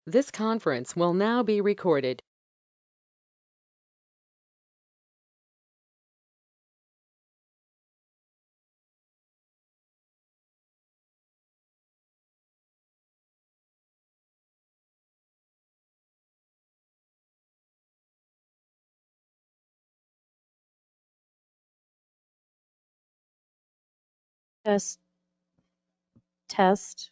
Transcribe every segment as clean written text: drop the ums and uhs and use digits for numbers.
This conference will now be recorded. Test, test.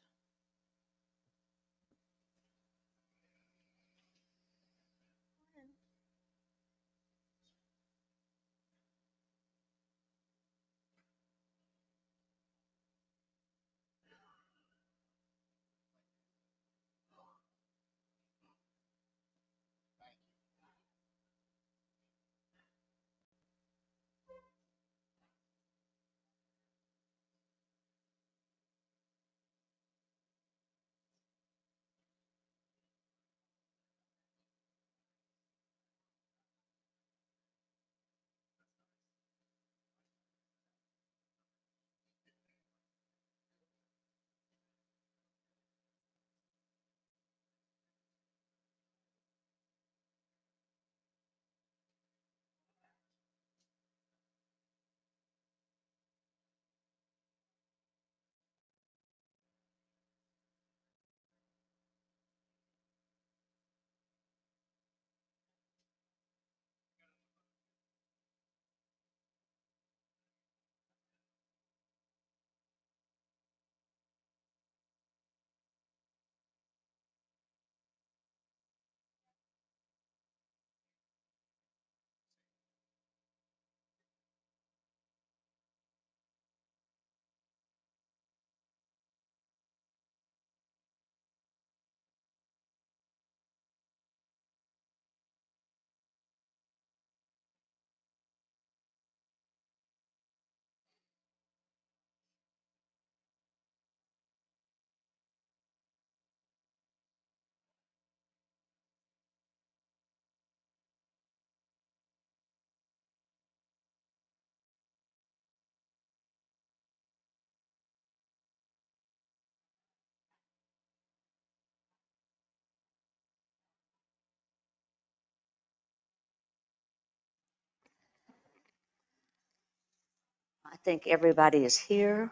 I think everybody is here.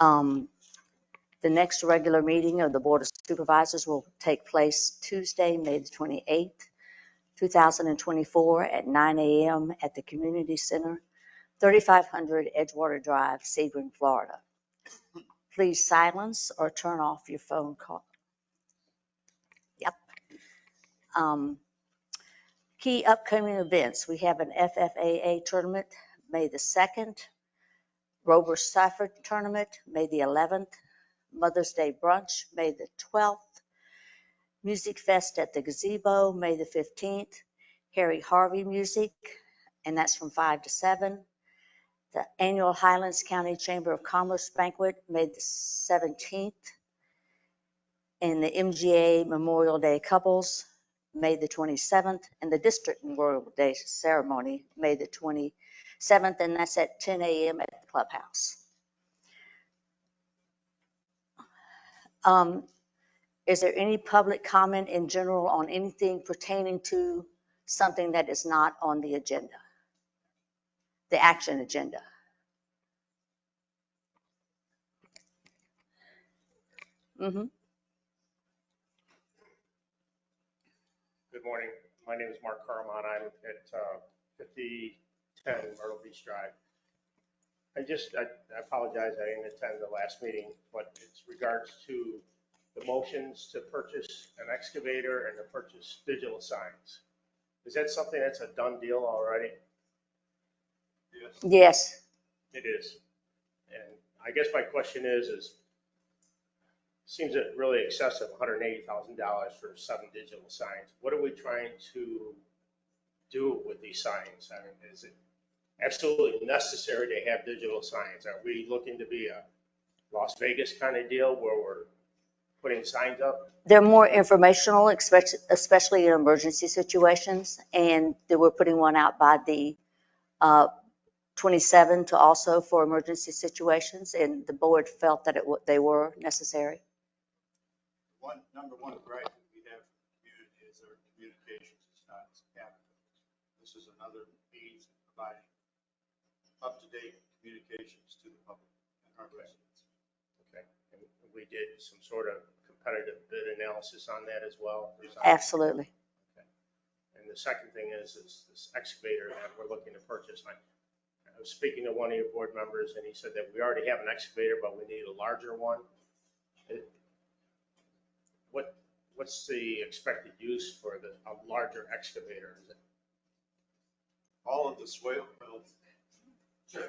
The next regular meeting of the Board of Supervisors will take place Tuesday, May the 28th, 2024 at 9 a.m. at the Community Center, 3500 Edgewater Drive, Sebring, Florida. Please silence or turn off your phone call. Yep. Key upcoming events. We have an FFAA tournament, May the 2nd, Rover Stafford tournament, May the 11th, Mother's Day brunch, May the 12th, Music Fest at the Gazebo, May the 15th, Harry Harvey Music, and that's from 5 to 7. The annual Highlands County Chamber of Commerce banquet, May the 17th, and the MGA Memorial Day Couples, May the 27th, and the District Memorial Day Ceremony, May the 27th, and that's at 10 a.m. at the clubhouse. Is there any public comment in general on anything pertaining to something that is not on the agenda, the action agenda? Mm-hmm. Good morning. My name is Mark Carmon. I'm at 5010 Myrtle Beach Drive. I apologize, I didn't attend the last meeting, but it's regards to the motions to purchase an excavator and to purchase digital signs. Is that something that's a done deal already? Yes. It is. And I guess my question is seems it really excessive, $180,000 for 7 digital signs. What are we trying to do with these signs? I mean, is it absolutely necessary to have digital signs? Are we looking to be a Las Vegas kind of deal where we're putting signs up? They're more informational, especially in emergency situations. And they were putting one out by the 27 to also for emergency situations. And the board felt that they were necessary. Number one is right. is our communications. It's not capital. This is another means of providing up-to-date communications to the public and our residents. Okay. And we did some sort of competitive bid analysis on that as well? Absolutely. Okay. And the second thing is this excavator that we're looking to purchase. I was speaking to one of your board members and he said that we already have an excavator, but we need a larger one. What's the expected use for a larger excavator? Is it All of the swale wells. Sure.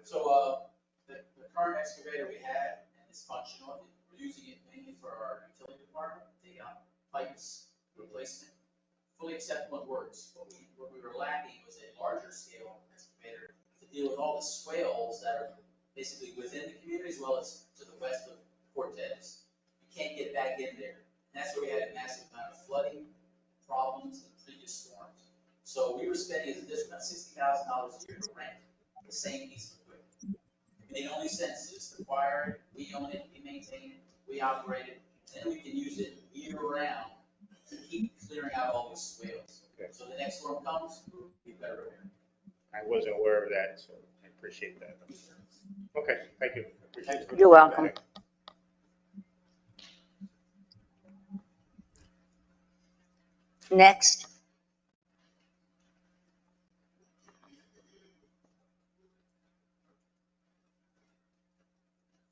So, The current excavator we have is functional. We're using it mainly for our utility department, taking out pipes, replacement. Fully acceptable, it works. What we were lacking was a larger scale excavator to deal with all the swales that are basically within the community as well as to the west of Cortez. You can't get back in there. And that's where we had a massive amount of flooding problems in previous storms. So we were spending as a district about $60,000 a year to rent the same piece of equipment. It made only sense to just acquire it, we own it, we maintain it, we operate it, then we can use it year round to keep clearing out all these swales. Okay. So the next storm comes, we'll be better prepared. I wasn't aware of that, so I appreciate that. Okay, thank you. Appreciate it. You're welcome. Next.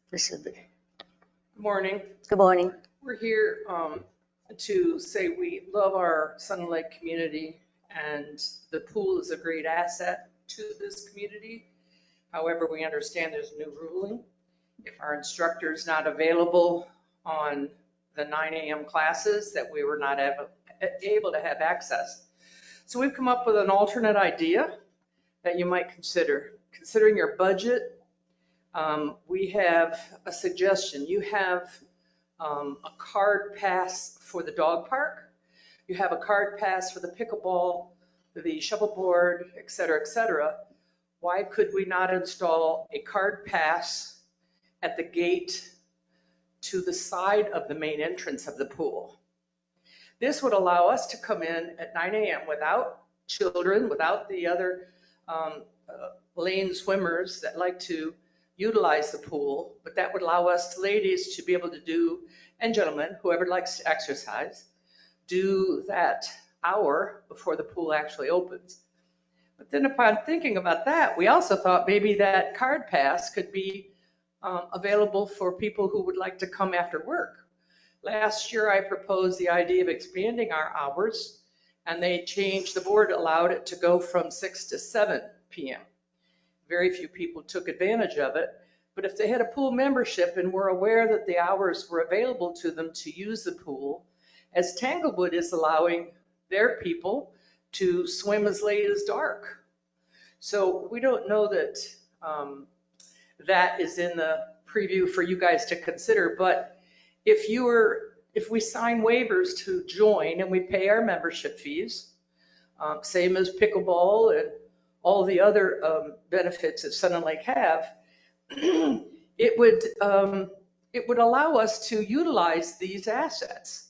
This is the, Good morning. good morning. We're here to say we love our Sun Lake community and the pool is a great asset to this community. However, we understand there's a new ruling. If our instructor is not available on the 9 a.m. classes, that we were not able to have access. So we've come up with an alternate idea that you might consider. Considering your budget, we have a suggestion. You have a card pass for the dog park. You have a card pass for the pickleball, the shuffleboard, et cetera, et cetera. Why could we not install a card pass at the gate to the side of the main entrance of the pool? This would allow us to come in at 9 a.m. without children, without the other lane swimmers that like to utilize the pool, but that would allow us ladies to be able to do, and gentlemen, whoever likes to exercise, do that hour before the pool actually opens. But then upon thinking about that, we also thought maybe that card pass could be available for people who would like to come after work. Last year, I proposed the idea of expanding our hours, and they changed, the board allowed it to go from 6 to 7 p.m. Very few people took advantage of it, but if they had a pool membership and were aware that the hours were available to them to use the pool, as Tanglewood is allowing their people to swim as late as dark. So we don't know that that is in the preview for you guys to consider, but if we sign waivers to join and we pay our membership fees, same as pickleball and all the other benefits that Sun Lake have, it would allow us to utilize these assets.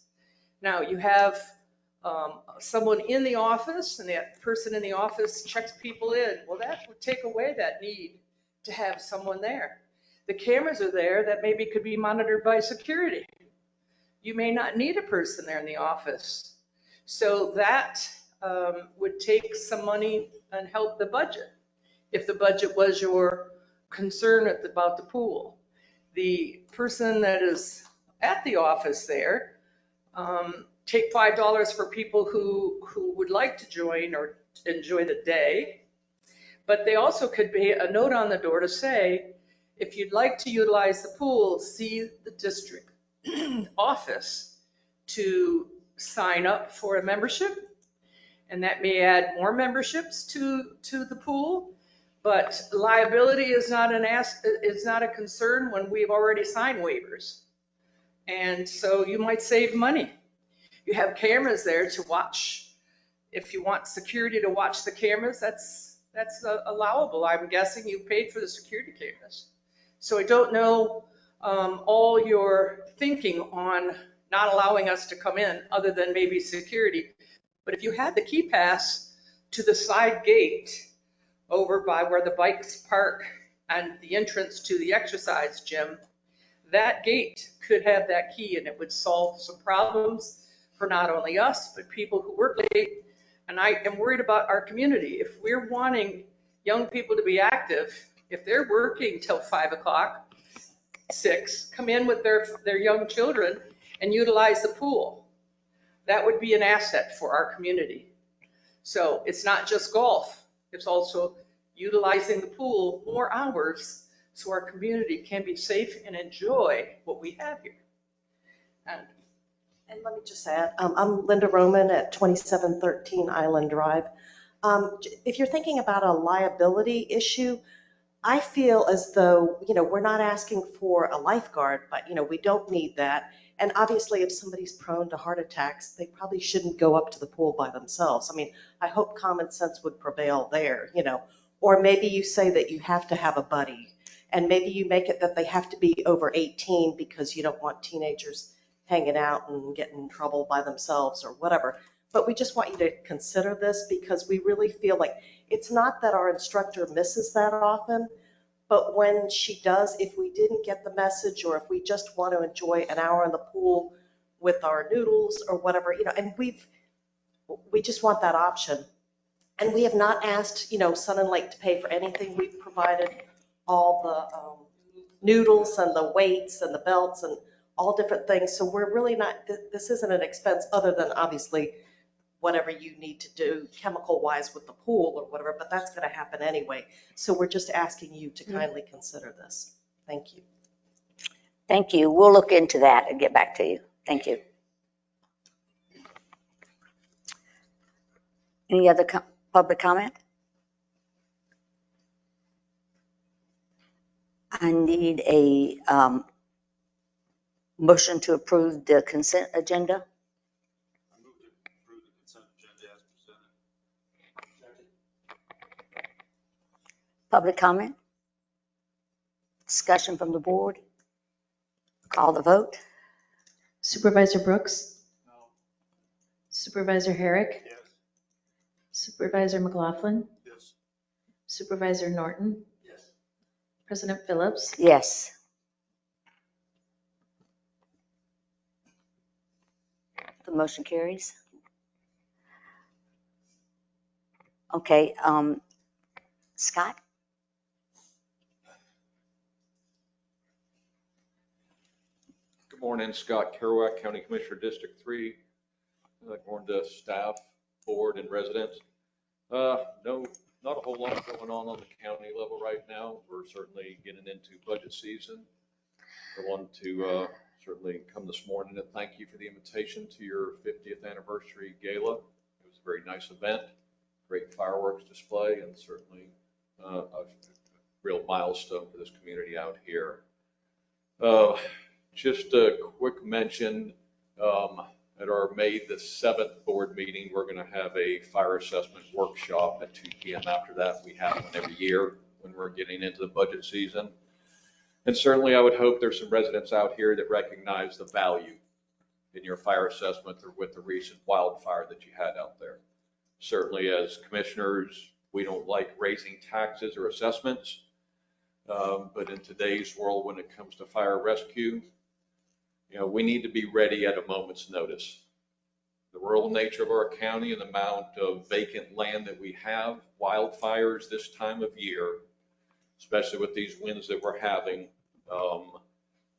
Now you have someone in the office and that person in the office checks people in. Well, that would take away that need to have someone there. The cameras are there that maybe could be monitored by security. You may not need a person there in the office. So that would take some money and help the budget. If the budget was your concern about the pool, the person that is at the office there, take $5 for people who would like to join or enjoy the day. But they also could be a note on the door to say, if you'd like to utilize the pool, see the district office to sign up for a membership. And that may add more memberships to the pool. But liability is not a concern when we've already signed waivers. And so you might save money. You have cameras there to watch. If you want security to watch the cameras, that's allowable. I'm guessing you paid for the security cameras. So I don't know all your thinking on not allowing us to come in other than maybe security. But if you had the key pass to the side gate over by where the bikes park and the entrance to the exercise gym, that gate could have that key and it would solve some problems for not only us, but people who work late. And I am worried about our community. If we're wanting young people to be active, if they're working till 5 o'clock, 6, come in with their young children and utilize the pool. That would be an asset for our community. So it's not just golf, it's also utilizing the pool more hours so our community can be safe and enjoy what we have here. And let me just add, I'm Linda Roman at 2713 Island Drive. If you're thinking about a liability issue, I feel as though, we're not asking for a lifeguard, but, we don't need that. And obviously, if somebody's prone to heart attacks, they probably shouldn't go up to the pool by themselves. I mean, I hope common sense would prevail there, Or maybe you say that you have to have a buddy, and maybe you make it that they have to be over 18 because you don't want teenagers hanging out and getting in trouble by themselves or whatever. But we just want you to consider this because we really feel like it's not that our instructor misses that often, but when she does, if we didn't get the message or if we just want to enjoy an hour in the pool with our noodles or whatever, and we just want that option. And we have not asked, Sun and Lake to pay for anything. We've provided all the noodles and the weights and the belts and all different things. So we're really not, this isn't an expense other than obviously whatever you need to do chemical wise with the pool or whatever, but that's going to happen anyway. So we're just asking you to kindly consider this. Thank you. Thank you. We'll look into that and get back to you. Thank you. Any other public comment? I need a motion to approve the consent agenda. I move to approve the consent agenda as presented. Public comment? Discussion from the board? Call the vote. Supervisor Brooks? No. Supervisor Herrick? Yes. Supervisor McLaughlin? Yes. Supervisor Norton? Yes. President Phillips? Yes. The motion carries. Okay, Scott? Good morning, Scott Kerouac, County Commissioner, District 3. Good morning to staff, board, and residents. No, not a whole lot going on the county level right now. We're certainly getting into budget season. I want to certainly come this morning and thank you for the invitation to your 50th anniversary gala. It was a very nice event, great fireworks display, and certainly a real milestone for this community out here. Just a quick mention, at our May the 7th board meeting, we're going to have a fire assessment workshop at 2 p.m. After that, we have one every year when we're getting into the budget season. And certainly I would hope there's some residents out here that recognize the value in your fire assessment with the recent wildfire that you had out there. Certainly as commissioners, we don't like raising taxes or assessments, but in today's world, when it comes to fire rescue, we need to be ready at a moment's notice. The rural nature of our county and the amount of vacant land that we have, wildfires this time of year, especially with these winds that we're having,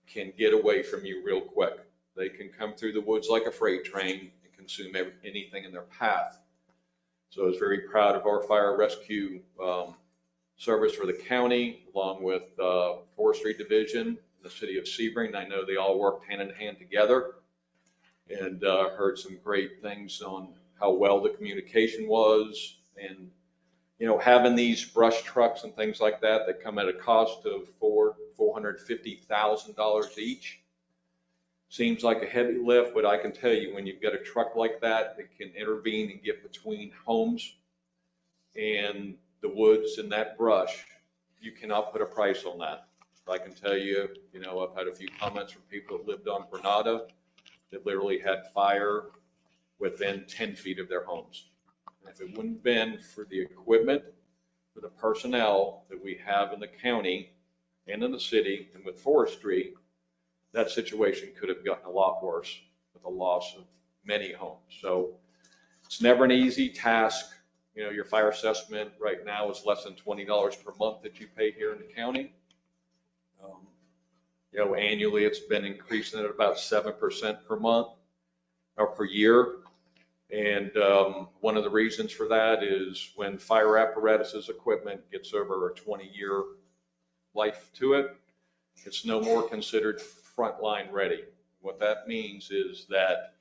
can get away from you real quick. They can come through the woods like a freight train and consume anything in their path. So I was very proud of our fire rescue service for the county, along with Forestry Division, the city of Sebring. I know they all worked hand in hand together, and heard some great things on how well the communication was. And, having these brush trucks and things like that come at a cost of $450,000 each seems like a heavy lift, but I can tell you when you've got a truck like that can intervene and get between homes and the woods and that brush, you cannot put a price on that. I can tell you, I've had a few comments from people that lived on Granada that literally had fire within 10 feet of their homes. And if it wouldn't have been for the equipment, for the personnel that we have in the county and in the city and with forestry, that situation could have gotten a lot worse with the loss of many homes. So it's never an easy task. You know, your fire assessment right now is less than $20 per month that you pay here in the county. You know, annually it's been increasing at about 7% per month or per year. And one of the reasons for that is when fire apparatus equipment gets over a 20-year life to it, it's no more considered frontline ready. What that means is that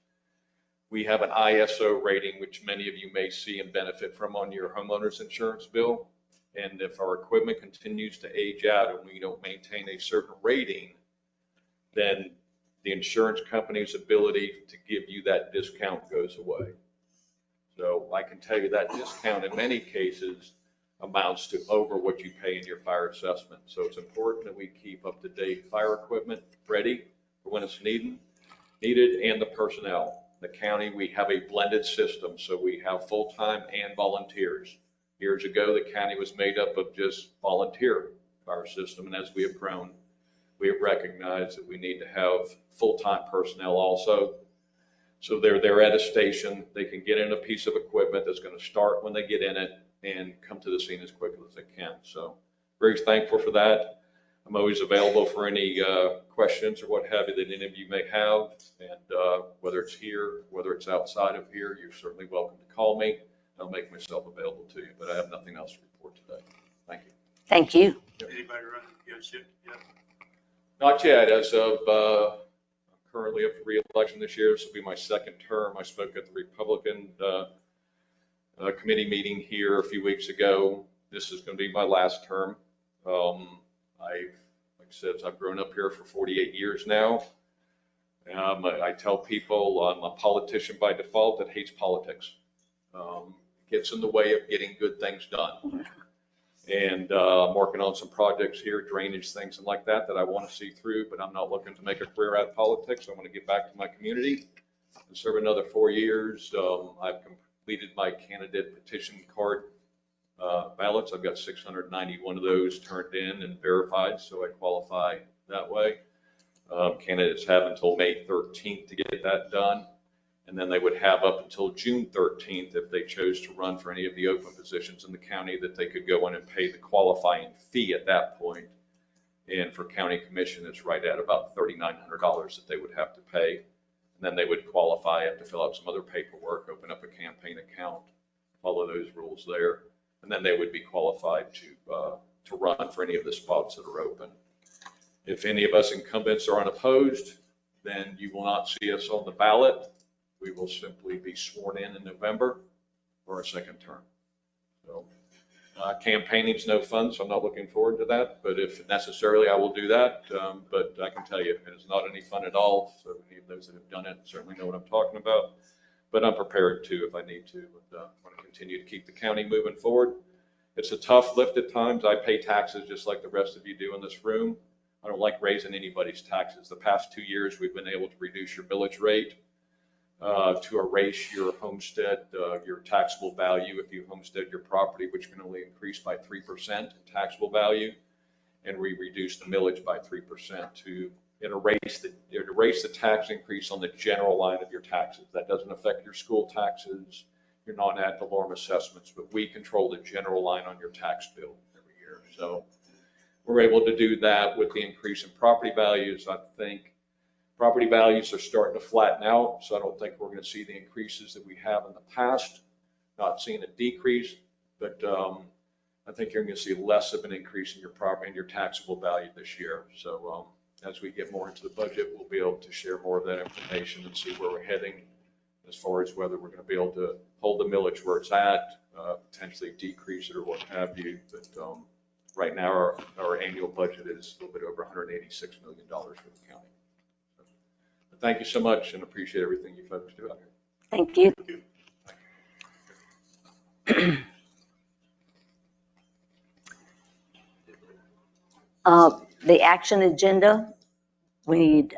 we have an ISO rating, which many of you may see and benefit from on your homeowner's insurance bill. And if our equipment continues to age out and we don't maintain a certain rating, then the insurance company's ability to give you that discount goes away. So I can tell you that discount in many cases amounts to over what you pay in your fire assessment. So it's important that we keep up-to-date fire equipment ready for when it's needed, and the personnel. The county, we have a blended system, so we have full-time and volunteers. Years ago, the county was made up of just volunteer fire system, and as we have grown, we have recognized that we need to have full-time personnel also. So they're there at a station, they can get in a piece of equipment that's going to start when they get in it and come to the scene as quickly as they can. So very thankful for that. I'm always available for any questions or what have you that any of you may have. And whether it's here, whether it's outside of here, you're certainly welcome to call me. I'll make myself available to you, but I have nothing else to report today. Thank you. Thank you. Anybody running against you? Yep. Not yet. As of I'm currently up for re-election this year. This will be my second term. I spoke at the Republican committee meeting here a few weeks ago. This is going to be my last term. Like I said, I've grown up here for 48 years now. I tell people I'm a politician by default that hates politics. Gets in the way of getting good things done. And I'm working on some projects here, drainage things and like that I want to see through, but I'm not looking to make a career out of politics. I want to get back to my community and serve another 4 years. I've completed my candidate petition card ballots. I've got 691 of those turned in and verified, so I qualify that way. Candidates have until May 13th to get that done. And then they would have up until June 13th if they chose to run for any of the open positions in the county that they could go in and pay the qualifying fee at that point. And for county commission, it's right at about $3,900 that they would have to pay. And then they would qualify, have to fill out some other paperwork, open up a campaign account, follow those rules there. And then they would be qualified to run for any of the spots that are open. If any of us incumbents are unopposed, then you will not see us on the ballot. We will simply be sworn in November for a second term. So campaigning is no fun, so I'm not looking forward to that. But if necessarily, I will do that. But I can tell you, it is not any fun at all. So any of those that have done it certainly know what I'm talking about. But I'm prepared to if I need to. And want to continue to keep the county moving forward. It's a tough lift at times. I pay taxes just like the rest of you do in this room. I don't like raising anybody's taxes. The past 2 years, we've been able to reduce your millage rate to erase your homestead, your taxable value if you homestead your property, which can only increase by 3% in taxable value. And we reduced the millage by 3% to erase the tax increase on the general line of your taxes. That doesn't affect your school taxes, your non-ad valorem assessments, but we control the general line on your tax bill every year. So we're able to do that with the increase in property values. I think property values are starting to flatten out, so I don't think we're going to see the increases that we have in the past. Not seeing a decrease, but I think you're going to see less of an increase in your property and your taxable value this year. So as we get more into the budget, we'll be able to share more of that information and see where we're heading as far as whether we're going to be able to hold the millage where it's at, potentially decrease it or what have you. But right now, our annual budget is a little bit over $186 million for the county. Thank you so much and appreciate everything you folks do out here. Thank you. The action agenda, we need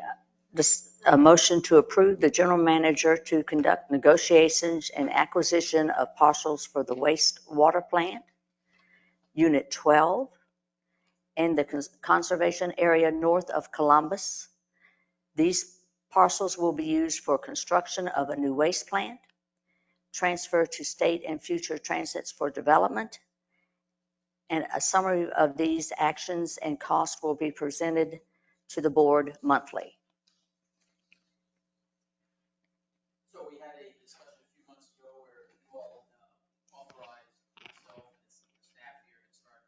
this A motion to approve the general manager to conduct negotiations and acquisition of parcels for the wastewater plant, Unit 12, and the conservation area north of Columbus. These parcels will be used for construction of a new waste plant, transfer to state and future transits for development, and a summary of these actions and costs will be presented to the board monthly. So we had a discussion a few months ago where you all authorized yourself and the staff here to start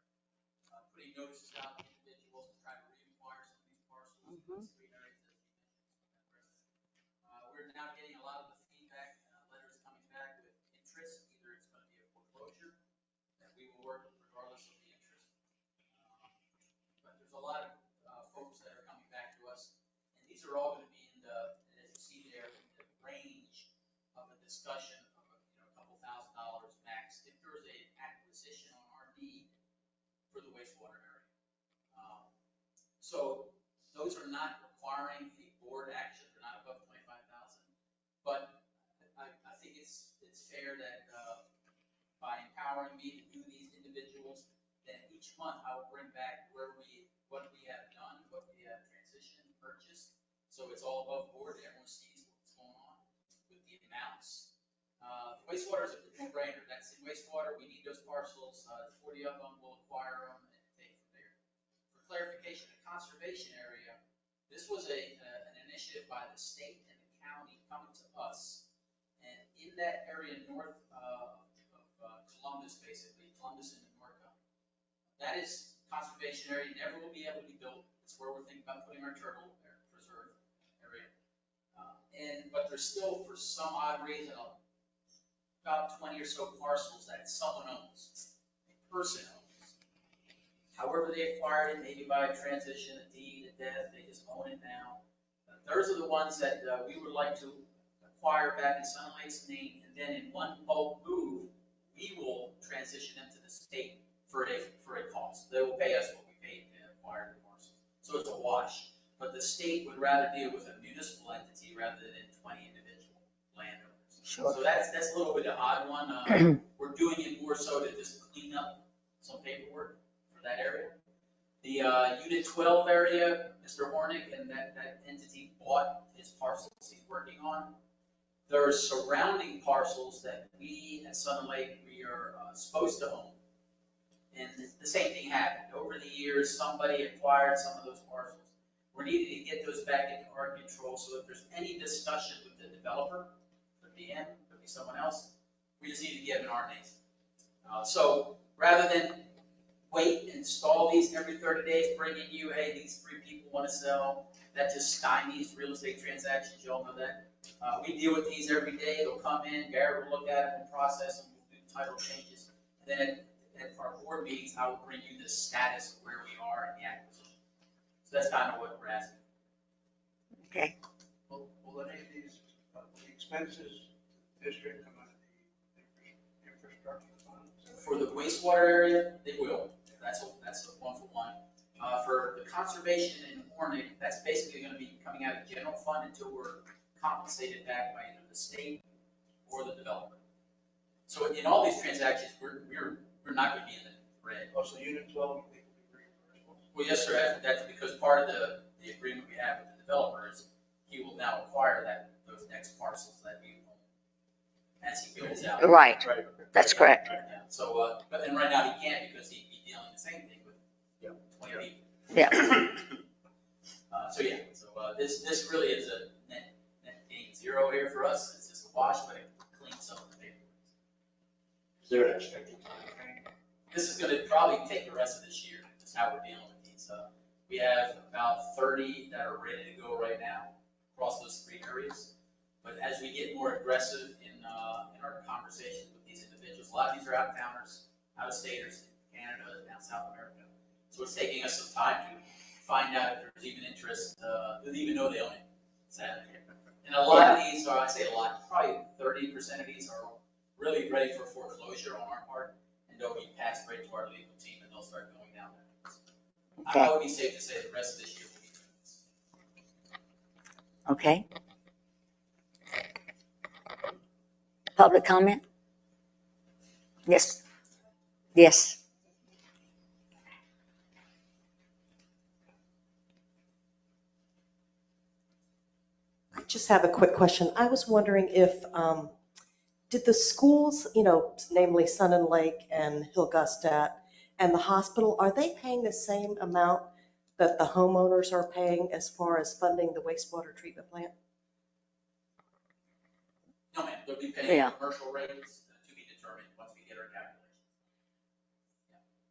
putting notices out to individuals to try to reacquire some of these parcels. Mhm. Three areas that you mentioned. We're now getting a lot of the feedback, letters coming back with interest. Either it's going to be a foreclosure that we will work regardless of the interest. But there's a lot of folks that are coming back to us, and these are all going to be in the, as you see there, in the range of a discussion of a couple $1,000s max. If there's an acquisition on our need for the wastewater area. So those are not requiring a board action. They're not above 25,000. But I think it's fair that by empowering me to do these individuals, then each month I will bring back what we have done, what we have transitioned, purchased. So it's all above board. Everyone sees what's going on with the amounts. Wastewater is a no-brainer. That's in wastewater. We need those parcels. 40 of them. We'll acquire them and take from there. For clarification, the conservation area, this was an initiative by the state and the county coming to us. And in that area north of Columbus, basically, Columbus and Norco, that is conservation area, never will be able to be built. It's where we're thinking about putting our turtle preserve area. But there's still, for some odd reason, about 20 or so parcels that someone owns, a person owns. However they acquired it, maybe by a transition, a deed, a death, they just own it now. Those are the ones that we would like to acquire back in Sun Lake's name, and then in one bulk move, we will transition them to the state for a cost. They will pay us what we paid to acquire the parcels. So it's a wash. But the state would rather deal with a municipal entity rather than 20 individual landowners. Sure. So that's a little bit of an odd one. We're doing it more so to just clean up some paperwork for that area. The Unit 12 area, Mr. Hornick and that entity bought his parcels he's working on. There are surrounding parcels that we at Sun Lake, we are supposed to own. And the same thing happened. Over the years, somebody acquired some of those parcels. We're needing to get those back into our control, so if there's any discussion with the developer, could be him, could be someone else, we just need to give it our names. So rather than wait and stall these every 30 days, bringing you, hey, these 3 people want to sell, that just stymies real estate transactions, you all know that. We deal with these every day. They'll come in, Garrett will look at them, we'll process them, we'll do title changes. And then at our board meetings, I will bring you the status of where we are in the acquisition. So that's kind of what we're asking. Okay. Will any of these expenses district come out of the infrastructure fund? For the wastewater area, they will. That's a 1-for-1. For the conservation in Hornick, that's basically going to be coming out of general fund until we're compensated back by either the state or the developer. So in all these transactions, we're not going to be in the red. Oh, so Unit 12, you think will be reimbursable? Well, yes, sir. That's because part of the agreement we have with the developer is he will now acquire those next parcels that we own as he builds out. Right. That's correct. Yeah. So, but then right now he can't because he'd be dealing the same thing with 20 people. Yeah. This really is a net gain zero here for us. It's just a wash, but it cleans up the paperwork. Is there an expected time frame? This is going to probably take the rest of this year. Just how we're dealing with these. We have about 30 that are ready to go right now across those 3 areas. But as we get more aggressive in our conversations with these individuals, a lot of these are out-of-towners, out-of-staters, Canada, down South America. So it's taking us some time to find out if there's even interest, even know they own it, sadly. And a lot of these are, I say a lot, probably 30% of these are really ready for foreclosure on our part, and they'll be passed right to our legal team, and they'll start going down there. Okay. I would be safe to say the rest of this year will be Okay. Public comment? Yes. Yes. I just have a quick question. I was wondering if, did the schools, namely Sun and Lake and Hillgustat and the hospital, are they paying the same amount that the homeowners are paying as far as funding the wastewater treatment plant? No, ma'am, they'll be paying Yeah. commercial rates to be determined once we get our calculations.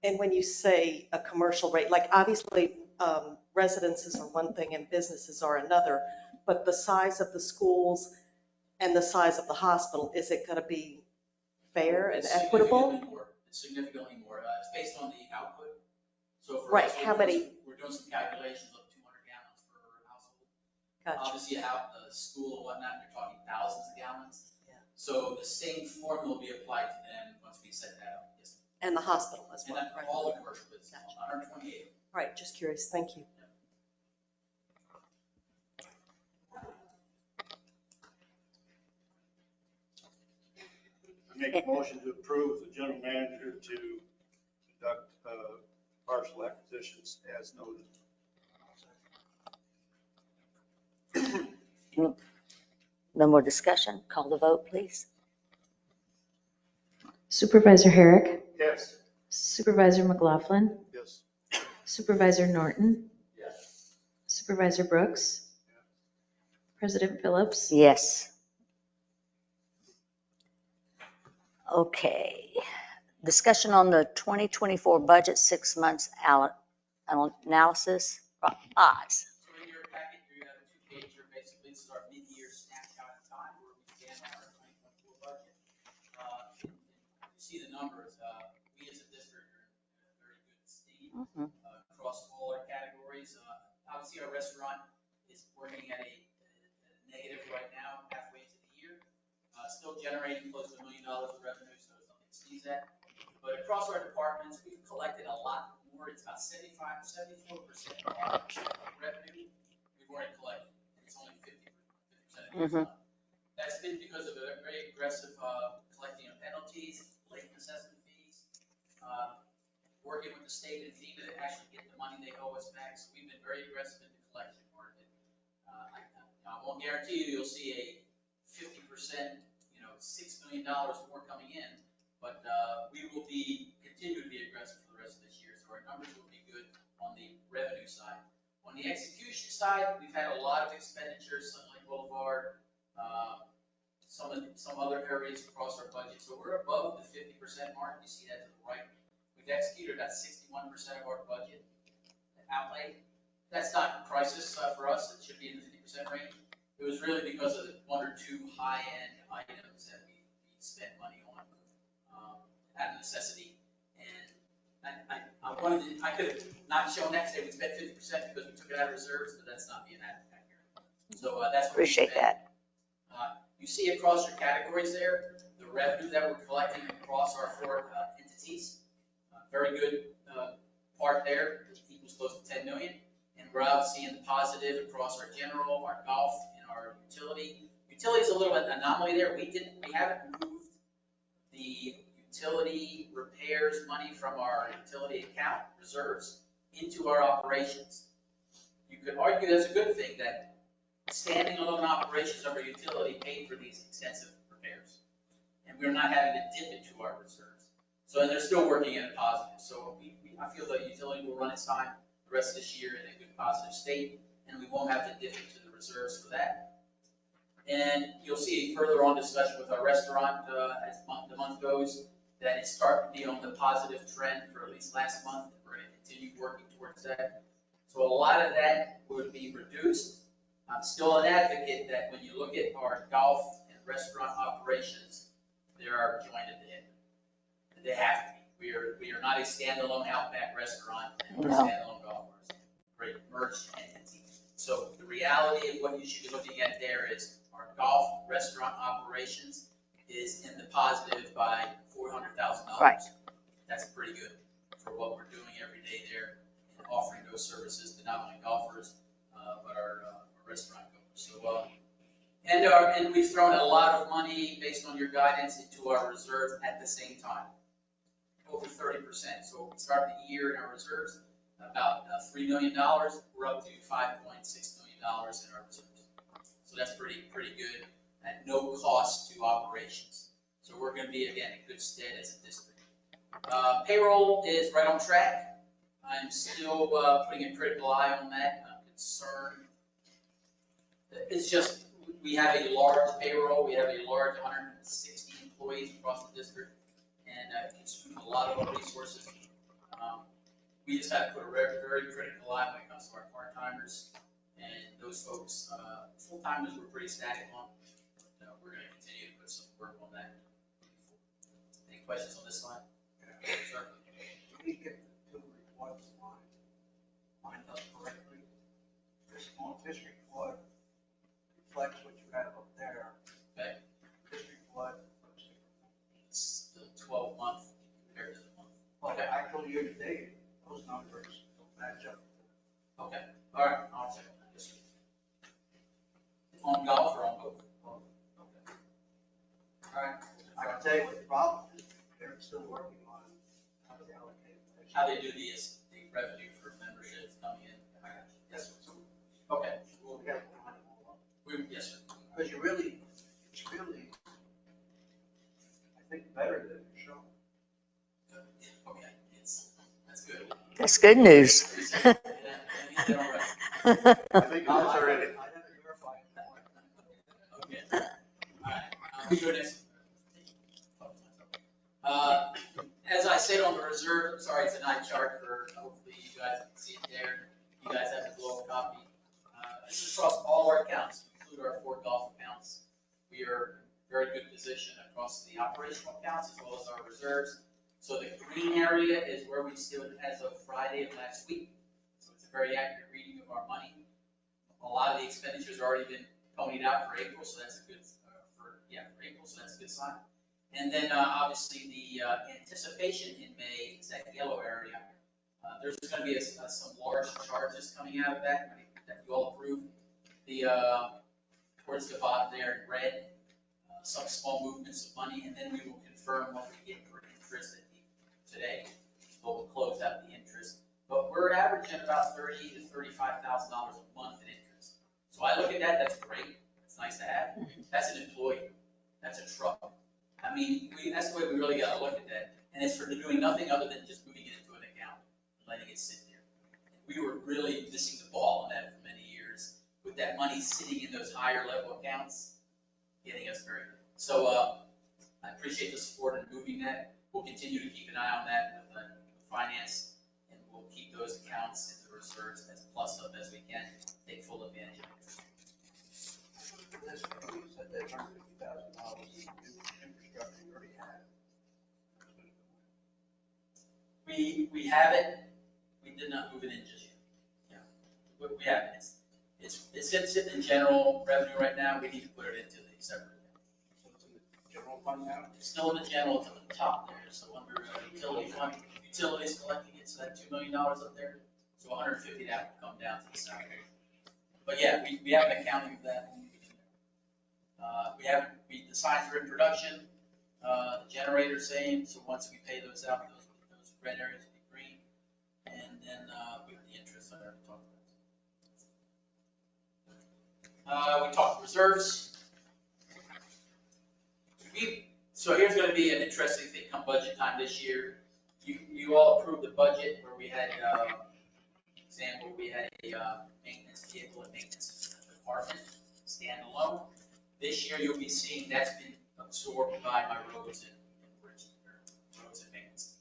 And when you say a commercial rate, like obviously residences are one thing and businesses are another, but the size of the schools and the size of the hospital, is it going to be fair and It's equitable? significantly more. It's significantly more. It's based on the output. So for Right, us, how many? we're doing some calculations of 200 gallons per household. Gotcha. Obviously, out the school and whatnot, you're talking thousands of gallons. Yeah. So the same formula will be applied to them once we set that up. Yes. And the hospital as And well, then right? all the commercial business, Gotcha. 128. Right, just curious, thank you. I make a motion to approve the general manager to conduct parcel acquisitions as noted. No more discussion? Call the vote, please. Supervisor Herrick, Yes. Supervisor McLaughlin, Yes. Supervisor Norton, Yes. Supervisor Brooks, President Phillips. Yes. Okay. Discussion on the 2024 budget 6 months analysis. Ayes. So in your packet, you have a two-pager. Basically, this is our mid-year snapshot of time where we stand on our 2024 budget. You see the numbers. We as a district are in a very good state across all our categories. Obviously, our restaurant is working at a negative right now, halfway into the year. Still generating close to $1 million of revenue, so it's nothing to sneeze at. But across our departments, we've collected a lot more. It's about 74% of our revenue we've already collected. It's only 50% of it. That's been because of a very aggressive collecting of penalties, late assessment fees, working with the state and FEMA to actually get the money they owe us back. So we've been very aggressive in the collection market. I won't guarantee you'll see a 50%, $6 million more coming in, but we will continue to be aggressive for the rest of this year. So our numbers will be good on the revenue side. On the execution side, we've had a lot of expenditures, Sunlight Boulevard, some other areas across our budget. So we're above the 50% mark. You see that to the right. We've executed about 61% of our budget outlay. That's not a crisis for us. It should be in the 50% range. It was really because of the one or two high-end items that we spent money on out of necessity. And I could have not shown that today. We spent 50% because we took it out of reserves, but that's not being accurate. So that's what Appreciate we spent. that. You see across your categories there, the revenue that we're collecting across our four entities. Very good part there, equals close to 10 million. And we're out seeing the positive across our general, our golf, and our utility. Utility is a little bit anomaly there. We haven't moved the utility repairs money from our utility account reserves into our operations. You could argue that's a good thing that standing alone operations of our utility paid for these extensive repairs. And we're not having to dip into our reserves. So, and they're still working in a positive. So I feel the utility will run its time the rest of this year in a good positive state, and we won't have to dip into the reserves for that. And you'll see further on discussion with our restaurant as the month goes, that it's starting to be on the positive trend for at least last month. We're going to continue working towards that. So a lot of that would be reduced. I'm still an advocate that when you look at our golf and restaurant operations, they are joined at the hip. They have to be. We are not a standalone Outback restaurant and we're a standalone golf course. We're a merged entity. So the reality of what you should be looking at there is our golf restaurant operations is in the positive by $400,000. Right. That's pretty good for what we're doing every day there and offering those services to not only golfers, but our restaurant goers. So, and we've thrown a lot of money based on your guidance into our reserves at the same time, over 30%. So we started the year in our reserves about $3 million. We're up to $5.6 million in our reserves. So that's pretty good at no cost to operations. So we're going to be, again, in good stead as a district. Payroll is right on track. I'm still putting a critical eye on that. I'm concerned. It's just, we have a large payroll. We have a large 160 employees across the district, and it consumes a lot of our resources. We just have to put a very, very critical eye when it comes to our part-timers and those folks. Full-timers we're pretty static on. But, we're going to continue to put some work on that. Any questions on this slide? Sure. We get the two reports lined up correctly. This report reflects what you have up there. Okay. This report looks It's the 12-month compared to the month. well, actual year to date, those numbers don't match up. Okay. All right. I'll check on that. Yes, sir. On golf or on both? Okay. All right. I can tell you what the problem is. They're still working on how to allocate. How they do the revenue for memberships coming in. I got you. Yes, sir. Okay. We'll get it line them all up. Yes, sir. Because it's really, I think, better than you're showing. Okay. That's good. That's good news. I think it is already. I haven't verified that. Okay. All right. We go next. As I said on the reserve, sorry, it's a night chart for, hopefully you guys can see it there. You guys have the global copy. This is across all our accounts, include our 4 golf accounts. We are in very good position across the operational accounts as well as our reserves. So the green area is where we stood as of Friday of last week. So it's a very accurate reading of our money. A lot of the expenditures have already been ponied out for April, so that's a good, for April, so that's a good sign. And then obviously the anticipation in May is that yellow area. There's going to be some large charges coming out of that you all approved. Towards the bottom there in red, some small movements of money, and then we will confirm what we get for interest today. So we'll close out the interest. But we're averaging about $30,000 to $35,000 a month in interest. So I look at that, that's great. It's nice to have. That's an employee. That's a truck. I mean, that's the way we really got to look at that. And it's for doing nothing other than just moving it into an account and letting it sit there. We were really missing the ball on that for many years, with that money sitting in those higher level accounts, getting us very good. So I appreciate the support in moving that. We'll continue to keep an eye on that with finance, and we'll keep those accounts in the reserves as plus up as we can, take full advantage of it. This, you said that $150,000 in infrastructure you already have. We have it. We did not move it in just yet. Yeah, we have it. It's sitting in general revenue right now. We need to put it into the separate account. So it's in the general fund now? It's still in the general, it's on the top there. So under utility fund, utilities collecting it, so that $2 million up there. So 150 that will come down to the side. But yeah, we have an accounting of that. The signs are in production. The generator same. So once we pay those out, those red areas will be green. And then with the interest I already talked about. We talked reserves. So here's going to be an interesting thing come budget time this year. You all approved the budget where we had, example, we had a maintenance vehicle and maintenance department standalone. This year you'll be seeing that's been absorbed by my roads and bridges, roads and maintenance.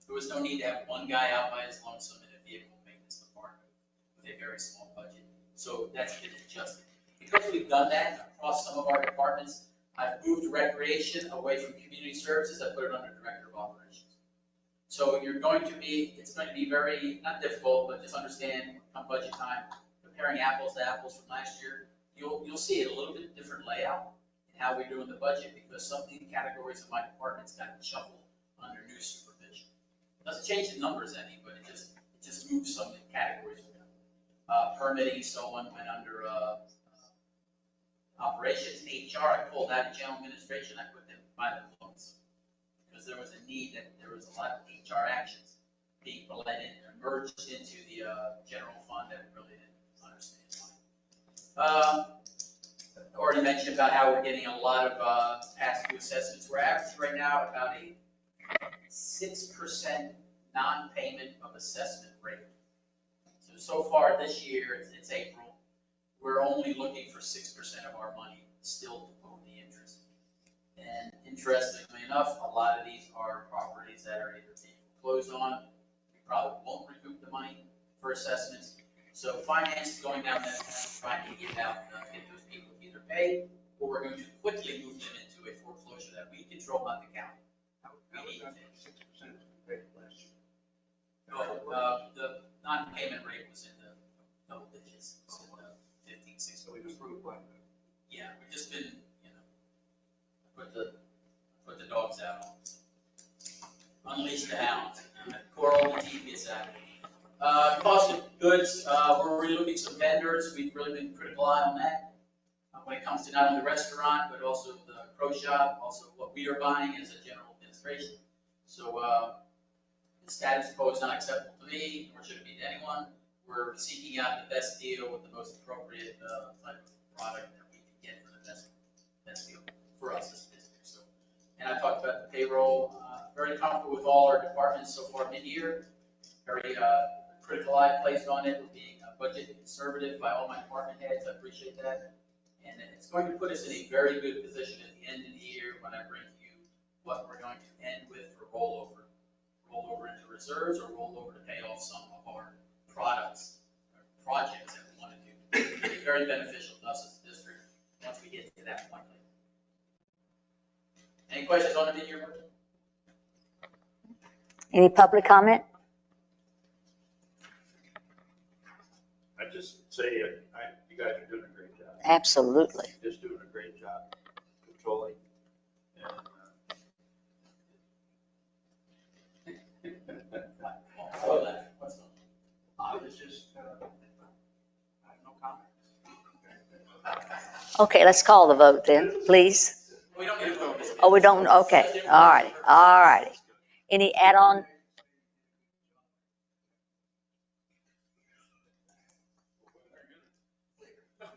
There was no need to have one guy out by his lonesome in a vehicle maintenance department with a very small budget. So that's been adjusted. Because we've done that across some of our departments, I've moved recreation away from community services. I put it under director of operations. So it's going to be very, not difficult, but just understand come budget time, comparing apples to apples from last year. You'll see it a little bit different layout in how we're doing the budget, because some of the categories of my departments got shuffled under new supervision. It doesn't change the numbers any, but it just moves some categories around. Permitting, so on, went under operations, HR, I pulled out of general administration, I put them in private loans. Because there was a need that there was a lot of HR actions being blended and merged into the general fund that we really didn't understand. I already mentioned about how we're getting a lot of past due assessments. We're averaging right now about a 6% non-payment of assessment rate. So far this year, it's April, we're only looking for 6% of our money still to owe the interest. And interestingly enough, a lot of these are properties that are either being foreclosed on, we probably won't recoup the money for assessments. So finance is going down that path, trying to get out, get those people either paid, or we're going to quickly move them into a foreclosure that we control, not the county. How was that 6% paid last year? The non-payment rate was in the double digits, it's in the 15, 16. So we've improved quite a bit. Yeah, we've just been, put the dogs out on. Unleash the hounds. Coral the team gets out. Cost of goods, we're relooking some vendors. We've really been critical eye on that. When it comes to not only the restaurant, but also the pro shop, also what we are buying as a general administration. So the status quo is not acceptable to me, nor should it be to anyone. We're seeking out the best deal with the most appropriate type of product that we can get for the best deal for us as a district. So, and I talked about the payroll. Very comfortable with all our departments so far mid-year. Very critical eye placed on it. We're being budget conservative by all my department heads. I appreciate that. And it's going to put us in a very good position at the end of the year when I bring to you what we're going to end with for rollover. Rollover into reserves or rollover to pay off some of our products or projects that we want to do. It'll be very beneficial to us as a district once we get to that point. Any questions on the mid-year budget? Any public comment? I just say, you guys are doing a great job. Absolutely. Just doing a great job controlling. And, I was just, I have no comment. Okay, let's call the vote then, please. We don't need to vote. Oh, we don't, okay, all righty, all righty. Any add-on?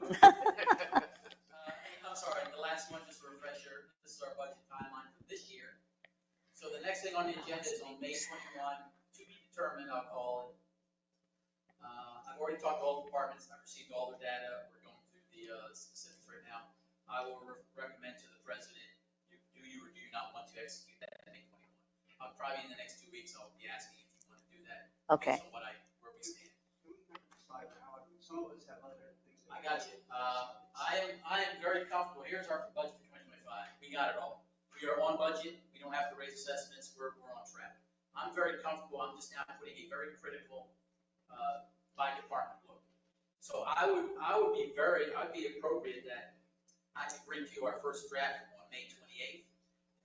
I'm sorry, the last one, just a refresher, this is our budget timeline for this year. So the next thing on the agenda is on May 21, to be determined, I'll call it. I've already talked to all the departments, I've received all their data, we're going through the specifics right now. I will recommend to the president, do you or do you not want to execute that at May 21? Probably in the next 2 weeks, I'll be asking if you want to do that. Okay. Based on where we stand. Some of us have other things. I got you. I am very comfortable. Here's our budget for 2025. We got it all. We are on budget. We don't have to raise assessments. We're on track. I'm very comfortable. I'm just now putting a very critical by department look. So I'd be appropriate that I could bring to you our first draft on May 28th.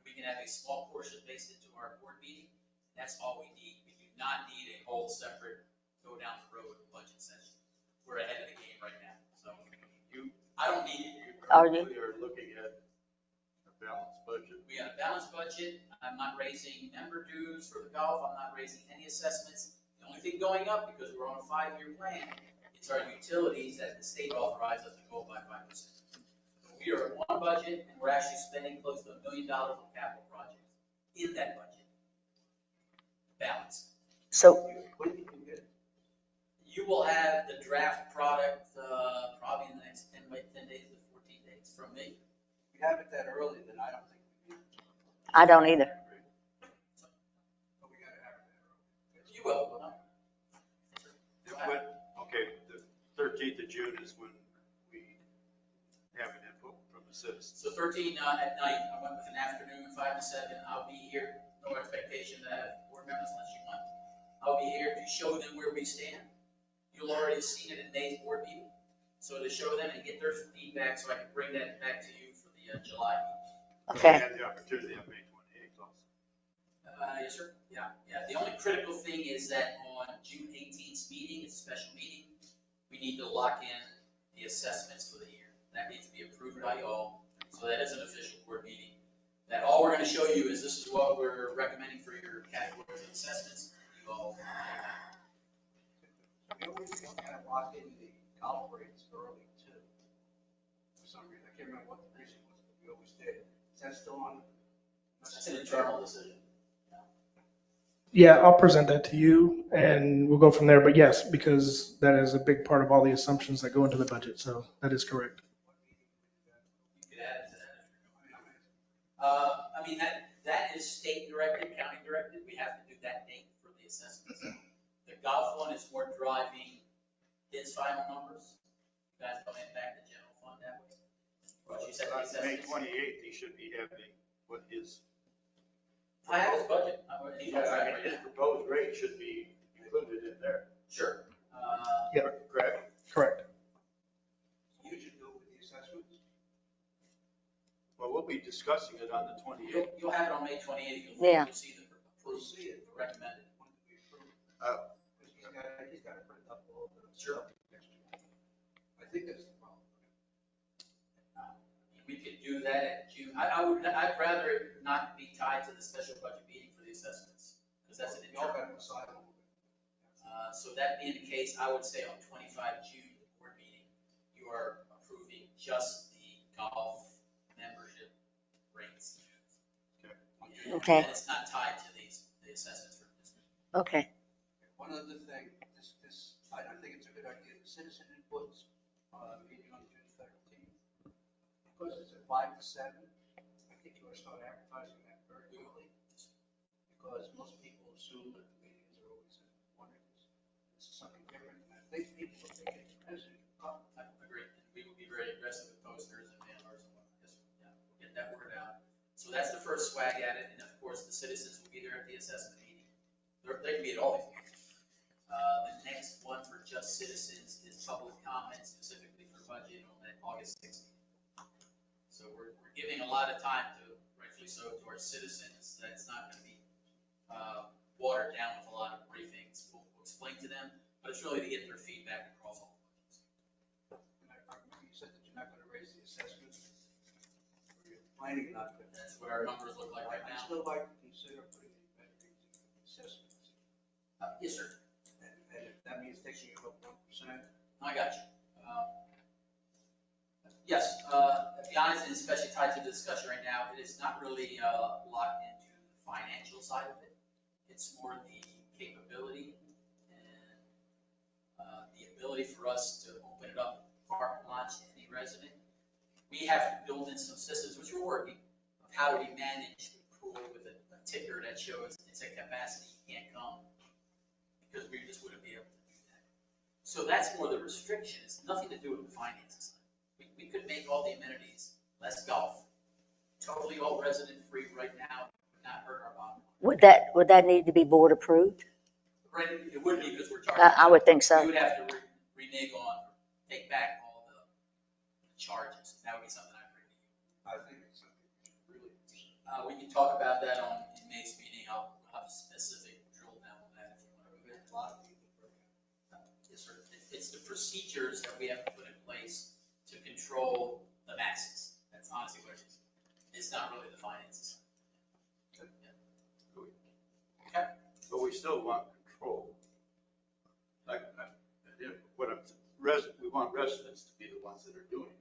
We can have a small portion based into our board meeting. That's all we need. We do not need a whole separate go down the road budget session. We're ahead of the game right now. So I don't need it. Are you? We are looking at a balanced budget. We got a balanced budget. I'm not raising member dues for the golf. I'm not raising any assessments. The only thing going up, because we're on a 5-year plan, is our utilities that the state authorized us to go by 5%. So we are on budget, and we're actually spending close to $1 million on capital projects in that budget. Balance. So, When you can get it? You will have the draft product probably in the next 10 days to 14 days from me. If you have it that early, then I don't think we need it. I don't either. But we gotta have it that early. You will. Okay, the 13th of June is when we have an input from the citizens. So 13 at night, I went with an afternoon, 5 to 7. I'll be here. No expectation to have board members unless you want. I'll be here to show them where we stand. You'll already have seen it in May's board meeting. So to show them and get their feedback so I can bring that back to you for the July meeting. Okay. We have the opportunity on May 28th also. Yes, sir. Yeah. The only critical thing is that on June 18th meeting, it's a special meeting, we need to lock in the assessments for the year. That needs to be approved by y'all. So that is an official board meeting. That all we're gonna show you is this is what we're recommending for your categories of assessments. You all. We always kind of lock in the golf rates early too. For some reason, I can't remember what the reason was, but we always did. Is that still on? That's an internal decision. Yeah, I'll present that to you and we'll go from there. But yes, because that is a big part of all the assumptions that go into the budget. So that is correct. You could add it to that. I mean, that is state directed, county directed. We have to do that date for the assessments. The golf one is more driving his final numbers. You guys don't impact the general fund that way. But you said the May assessments. 28th, he should be having what his. I have his budget. His proposed rate should be included in there. Sure. Correct? Correct. You should do it with the assessments. Well, we'll be discussing it on the 28th. You'll have it on May 28th. Yeah. You'll see the approved, recommended. When do we approve? Oh. He's got to print up all of the. Sure. I think that's the problem. We could do that at June. I'd rather it not be tied to the special budget meeting for the assessments, because that's an We all internal. got to decide on it. So that being the case, I would say on 25 June, the board meeting, you are approving just the golf membership rates. Okay. And it's not tied to the assessments for this. Okay. One other thing, I think it's a good idea, the citizen input, meeting on June 13th. Because it's at 5 to 7, I think you ought to start advertising that very early. Because most people assume that the meetings are always at 1 o'clock. This is something different, and I think people will take it as a I agree. We will be very aggressive with posters and mailers and whatnot. Yeah, we'll get that word out. So that's the first swag at it. And of course, the citizens will be there at the assessment meeting. They can be at all these meetings. The next one for just citizens is public comment specifically for budget on that August 16th. So we're giving a lot of time to, rightfully so, to our citizens. That's not going to be watered down with a lot of briefings. We'll explain to them, but it's really to get their feedback across all budgets. You said that you're not going to raise the assessments. Or you're planning not to. That's what our numbers look like right I now. still like to consider putting the metrics in the assessments. Yes, sir. And if that means taking it up 1%. I got you. Yes, to be honest, and especially tied to the discussion right now, it is not really locked into the financial side of it. It's more the capability and the ability for us to open it up, park launch to any resident. We have to build in some systems, which we're working, of how do we manage the pool with a ticker that shows it's at capacity, you can't come, because we just wouldn't be able to do that. So that's more the restriction. It's nothing to do with the finances. We could make all the amenities, less golf, totally all resident free right now, would not hurt our bottom line. Would that need to be board approved? Right, it would be because we're charging. I would think so. We would have to renege on, take back all the charges. That would be something I'd bring to you. I think it's something really. We can talk about that in May's meeting. I'll have a specific drill down on that if you want to. A lot of people. Yes, sir. It's the procedures that we have to put in place to control the masses. That's honestly what it is. It's not really the finances. Okay. But we still want control. We want residents to be the ones that are doing it,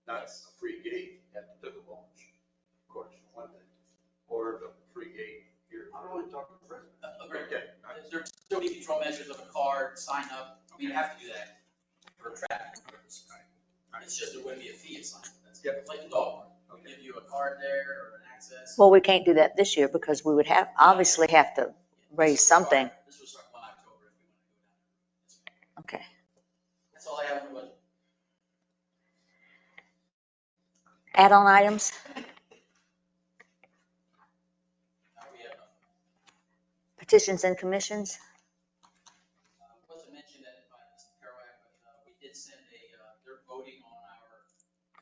not a free gate at the pickleball, of course, one thing, or the free gate here. I'm only talking to residents. Agreed. Okay. There's still need control measures of a card, sign up. I mean, you have to do that for traffic purposes. It's just there wouldn't be a fee assigned. That's like the dog park. We'll give you a card there or an access. Well, we can't do that this year because we would obviously have to raise something. This was start 1 October if we want to go down. Okay. That's all I have on the budget. Add-on items? We have Petitions and commissions? wasn't mentioned that by Mr. Kerouac, but we did send they're voting on our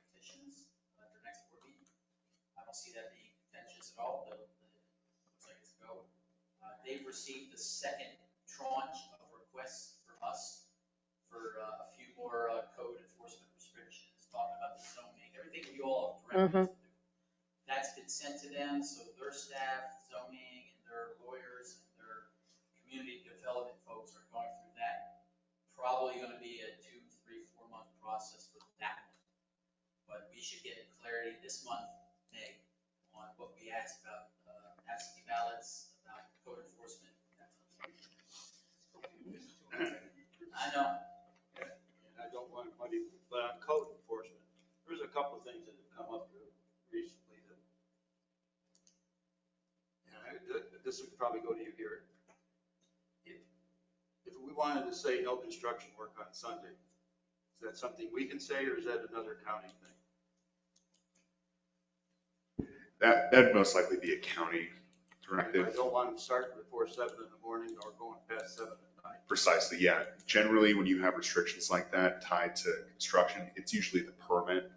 petitions at their next board meeting. I don't see that being contentious at all, though. It looks like it's a go. They've received the second tranche of requests for us for a few more code enforcement restrictions, talking about the think we all have directives to do. That's been sent to them, so their staff, zoning, and their lawyers, and their community development folks are going through that. Probably gonna be a 2, 3, 4 month process for that one. But we should get clarity this month, May, on what we asked about, absentee ballots, about code enforcement. That sort of thing. I know. And I don't want to muddy, but on code enforcement, there's a couple of things that have come up recently that, this would probably go to you here. If we wanted to say no construction work on Sunday, is that something we can say, or is that another county thing? That'd most likely be a county I directive. don't want to start before 7 in the morning or going past 7 at night. Precisely, yeah. Generally, when you have restrictions like that tied to construction, it's usually the permit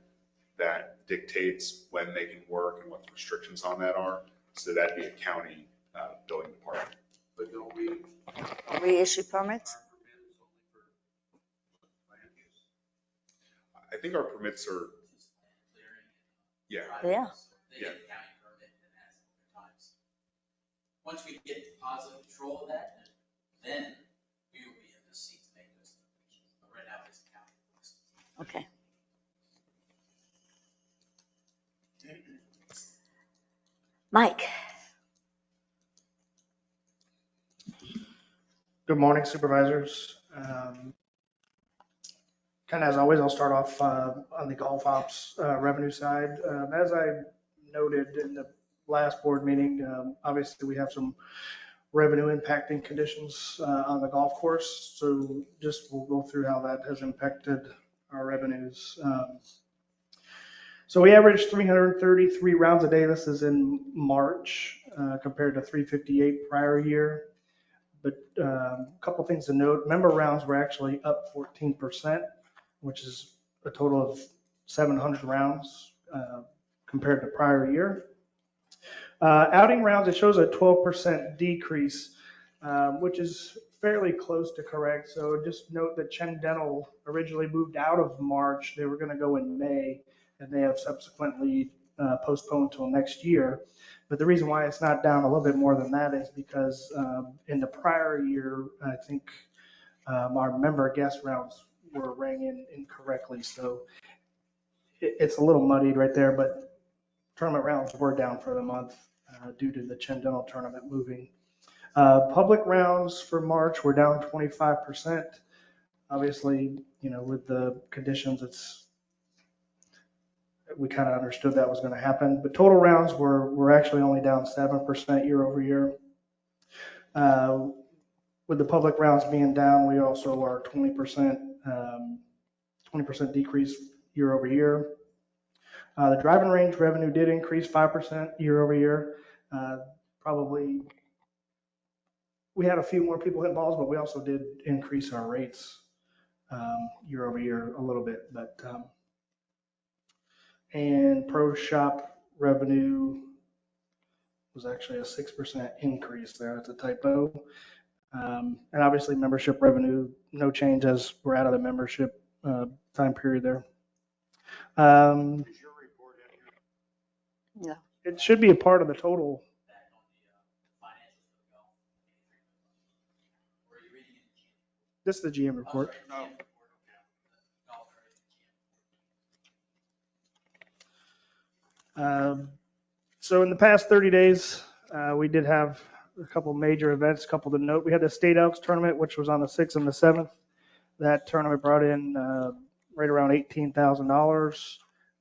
that dictates when they can work and what the restrictions on that are. So that'd be a county building department. But don't we? Reissue permits? Our permit is only for land use. I think our permits are, yeah. Yeah. They get the county permit and ask for times. Once we get positive control of that, then we will be in the seat to make those decisions. But right now, it's the county. Okay. Mike? Good morning, supervisors. Kind of as always, I'll start off on the golf ops revenue side. As I noted in the last board meeting, obviously we have some revenue impacting conditions on the golf course. So just we'll go through how that has impacted our revenues. So we averaged 333 rounds a day. This is in March compared to 358 prior year. But a couple things to note, member rounds were actually up 14%, which is a total of 700 rounds compared to prior year. Outing rounds, it shows a 12% decrease, which is fairly close to correct. So just note that Chen Dental originally moved out of March. They were going to go in May, and they have subsequently postponed till next year. But the reason why it's not down a little bit more than that is because in the prior year, I think our member guest rounds were rang in incorrectly. So it's a little muddied right there, but tournament rounds were down for the month due to the Chen Dental tournament moving. Public rounds for March were down 25%. Obviously, with the conditions, we kind of understood that was going to happen, but total rounds were actually only down 7% year over year. With the public rounds being down, we also are 20% decrease year over year. The driving range revenue did increase 5% year over year. Probably we had a few more people hit balls, but we also did increase our rates year over year a little bit. But and pro shop revenue was actually a 6% increase there. That's a typo. And obviously membership revenue, no change as we're out of the membership time period there. Is your report in here? Yeah. It should be a part of the total. Back on the financials for the golf. Or are you reading it in GM? This is the GM report. Oh, sorry, GM report, okay. Golf area GM. So in the past 30 days, we did have a couple major events, couple to note. We had the State Elks tournament, which was on the 6th and the 7th. That tournament brought in right around $18,000.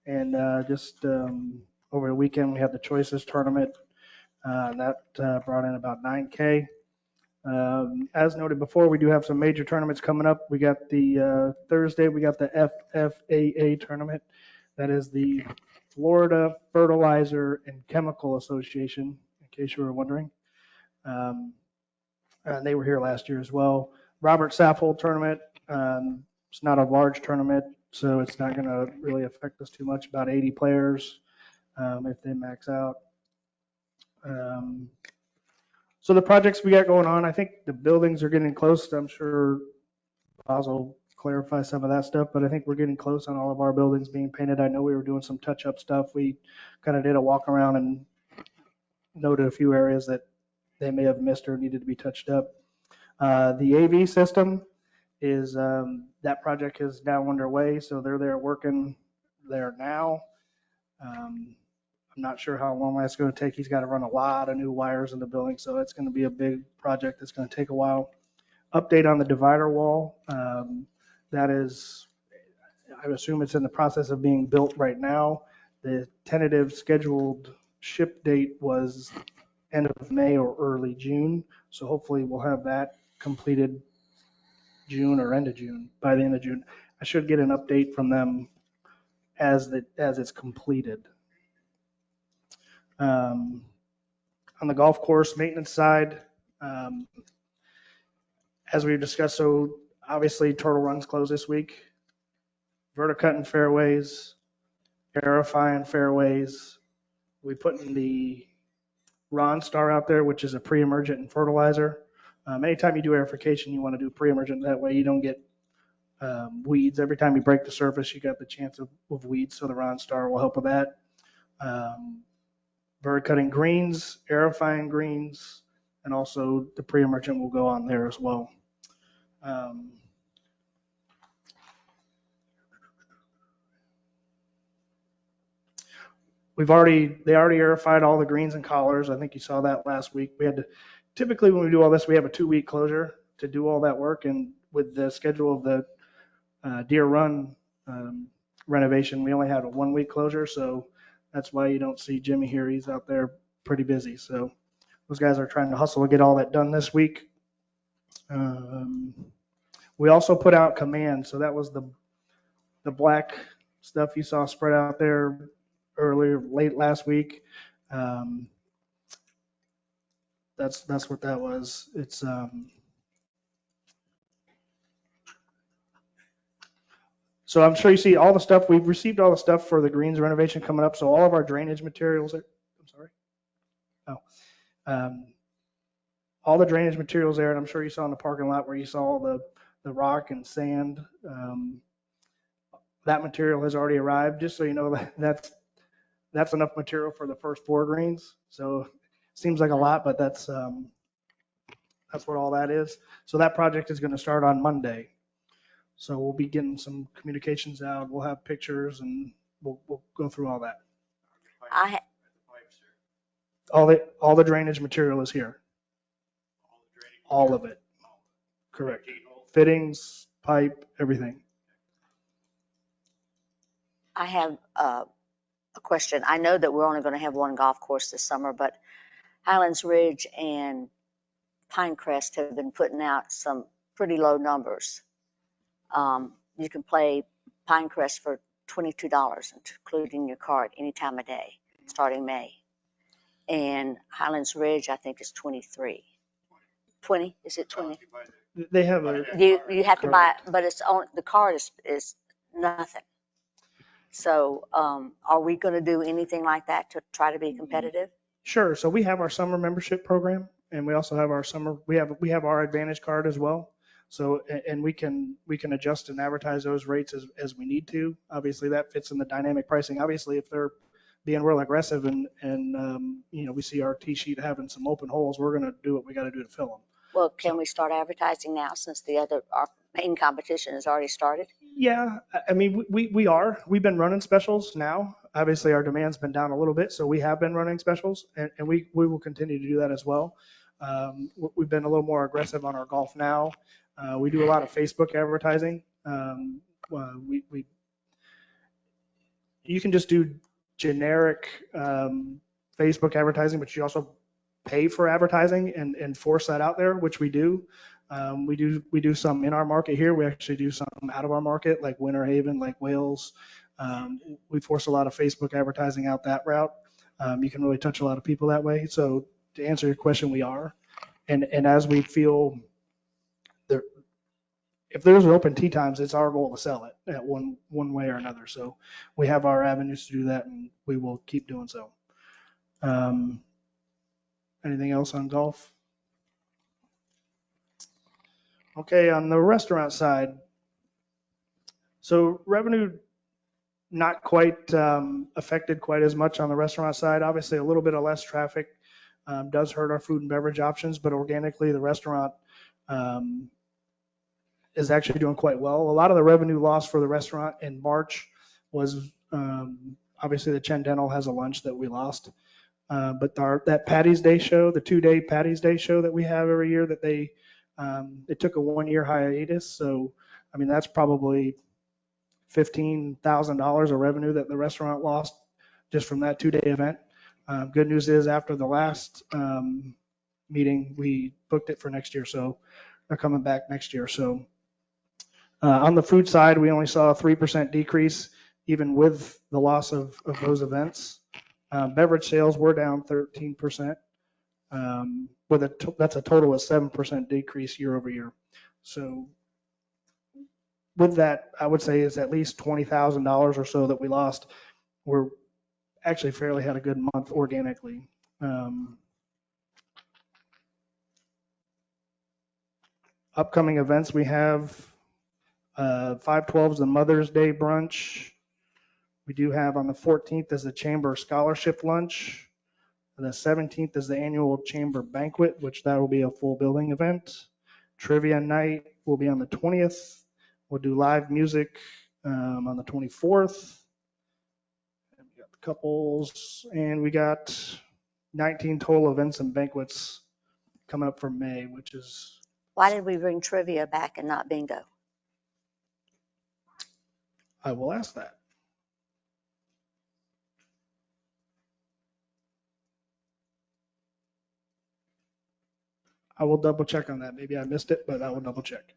And just over the weekend, we had the Choices tournament. That brought in about $9K. As noted before, we do have some major tournaments coming up. We got the Thursday, we got the FFAA tournament. That is the Florida Fertilizer and Chemical Association, in case you were wondering. And they were here last year as well. Robert Saffold tournament. It's not a large tournament, so it's not going to really affect us too much. About 80 players if they max out. So the projects we got going on, I think the buildings are getting close. I'm sure Basel clarify some of that stuff, but I think we're getting close on all of our buildings being painted. I know we were doing some touch-up stuff. We kind of did a walk around and noted a few areas that they may have missed or needed to be touched up. The AV system is, that project is now underway, so they're there working there now. I'm not sure how long that's going to take. He's got to run a lot of new wires in the building, so it's going to be a big project that's going to take a while. Update on the divider wall. That is, I assume it's in the process of being built right now. The tentative scheduled ship date was end of May or early June. So hopefully we'll have that completed June or end of June, by the end of June. I should get an update from them as it's completed. On the golf course maintenance side, as we've discussed, so obviously Turtle Run's closed this week. Verticutting fairways, aerifying fairways. We put in the Ronstar out there, which is a pre-emergent fertilizer. Anytime you do aerification, you want to do pre-emergent. That way you don't get weeds. Every time you break the surface, you got the chance of weeds. So the Ronstar will help with that. Bird cutting greens, aerifying greens, and also the pre-emergent will go on there as well. They already aerified all the greens and collars. I think you saw that last week. We had to, typically when we do all this, we have a 2-week closure to do all that work. And with the schedule of the Deer Run renovation, we only had a 1-week closure. So that's why you don't see Jimmy here. He's out there pretty busy. So those guys are trying to hustle to get all that done this week. We also put out command. So that was the black stuff you saw spread out there late last week. That's what that was. It's so I'm sure you see all the stuff. We've received all the stuff for the greens renovation coming up. So all of our drainage materials are, all the drainage materials there, and I'm sure you saw in the parking lot where you saw the rock and sand. That material has already arrived. Just so you know, that's enough material for the first 4 greens. So it seems like a lot, but that's what all that is. So that project is going to start on Monday. So we'll be getting some communications out. We'll have pictures and we'll go through all that. All the drainage material is here. All of it. Correct. Fittings, pipe, everything. I have a question. I know that we're only going to have one golf course this summer, but Highlands Ridge and Pinecrest have been putting out some pretty low numbers. You can play Pinecrest for $22, including your card, any time of day, starting May. And Highlands Ridge, I think, is 23. 20? Is it 20? They have a. You have to buy, but it's on the card is nothing. So are we going to do anything like that to try to be competitive? Sure. So we have our summer membership program, and we also have our summer. We have our Advantage card as well. So and we can adjust and advertise those rates as we need to. Obviously, that fits in the dynamic pricing. Obviously, if they're being real aggressive and we see our tee sheet having some open holes, we're going to do what we got to do to fill them. Well, can we start advertising now since our main competition has already started? Yeah, I mean, we've been running specials now. Obviously, our demand's been down a little bit, so we have been running specials, and we will continue to do that as well. We've been a little more aggressive on our Golf Now. We do a lot of Facebook advertising. You can just do generic Facebook advertising, but you also pay for advertising and force that out there, which we do. We do some in our market here. We actually do some out of our market, like Winter Haven, like Wales. We force a lot of Facebook advertising out that route. You can really touch a lot of people that way. So to answer your question, we are. And as we feel there, if there's open tee times, it's our goal to sell it at one way or another. So we have our avenues to do that, and we will keep doing so. Anything else on golf? Okay, on the restaurant side, So revenue not quite affected quite as much on the restaurant side. Obviously, a little bit of less traffic does hurt our food and beverage options, but organically, the restaurant is actually doing quite well. A lot of the revenue loss for the restaurant in March was obviously the Chen Dental has a lunch that we lost. But that Patty's Day show, the 2-day Patty's Day show that we have every year, that they took a 1-year hiatus. So, I mean, that's probably $15,000 of revenue that the restaurant lost just from that 2-day event. Good news is after the last meeting, we booked it for next year. So they're coming back next year. So on the food side, we only saw a 3% decrease, even with the loss of those events. Beverage sales were down 13%, that's a total of 7% decrease year over year. So with that, I would say is at least $20,000 or so that we lost. We're actually fairly had a good month organically. Upcoming events, we have 5/12 is the Mother's Day brunch. We do have on the 14th is the Chamber Scholarship Lunch. And the 17th is the annual Chamber Banquet, which that will be a full building event. Trivia night will be on the 20th. We'll do live music on the 24th. And we got the couples, and we got 19 total events and banquets coming up for May, which is. Why did we bring trivia back and not bingo? I will ask that. I will double check on that. Maybe I missed it, but I will double check.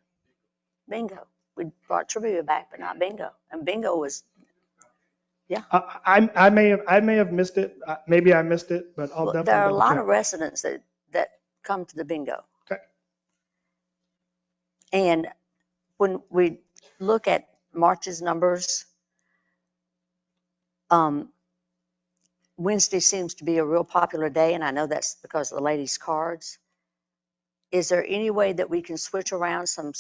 Bingo. We brought trivia back, but not bingo. And bingo was, yeah. I may have missed it. Maybe I missed it, but I'll definitely There are a double lot check. of residents that come to the bingo. Okay. And when we look at March's numbers, Wednesday seems to be a real popular day, and I know that's because of the ladies' cards. Is there any way that we can switch around some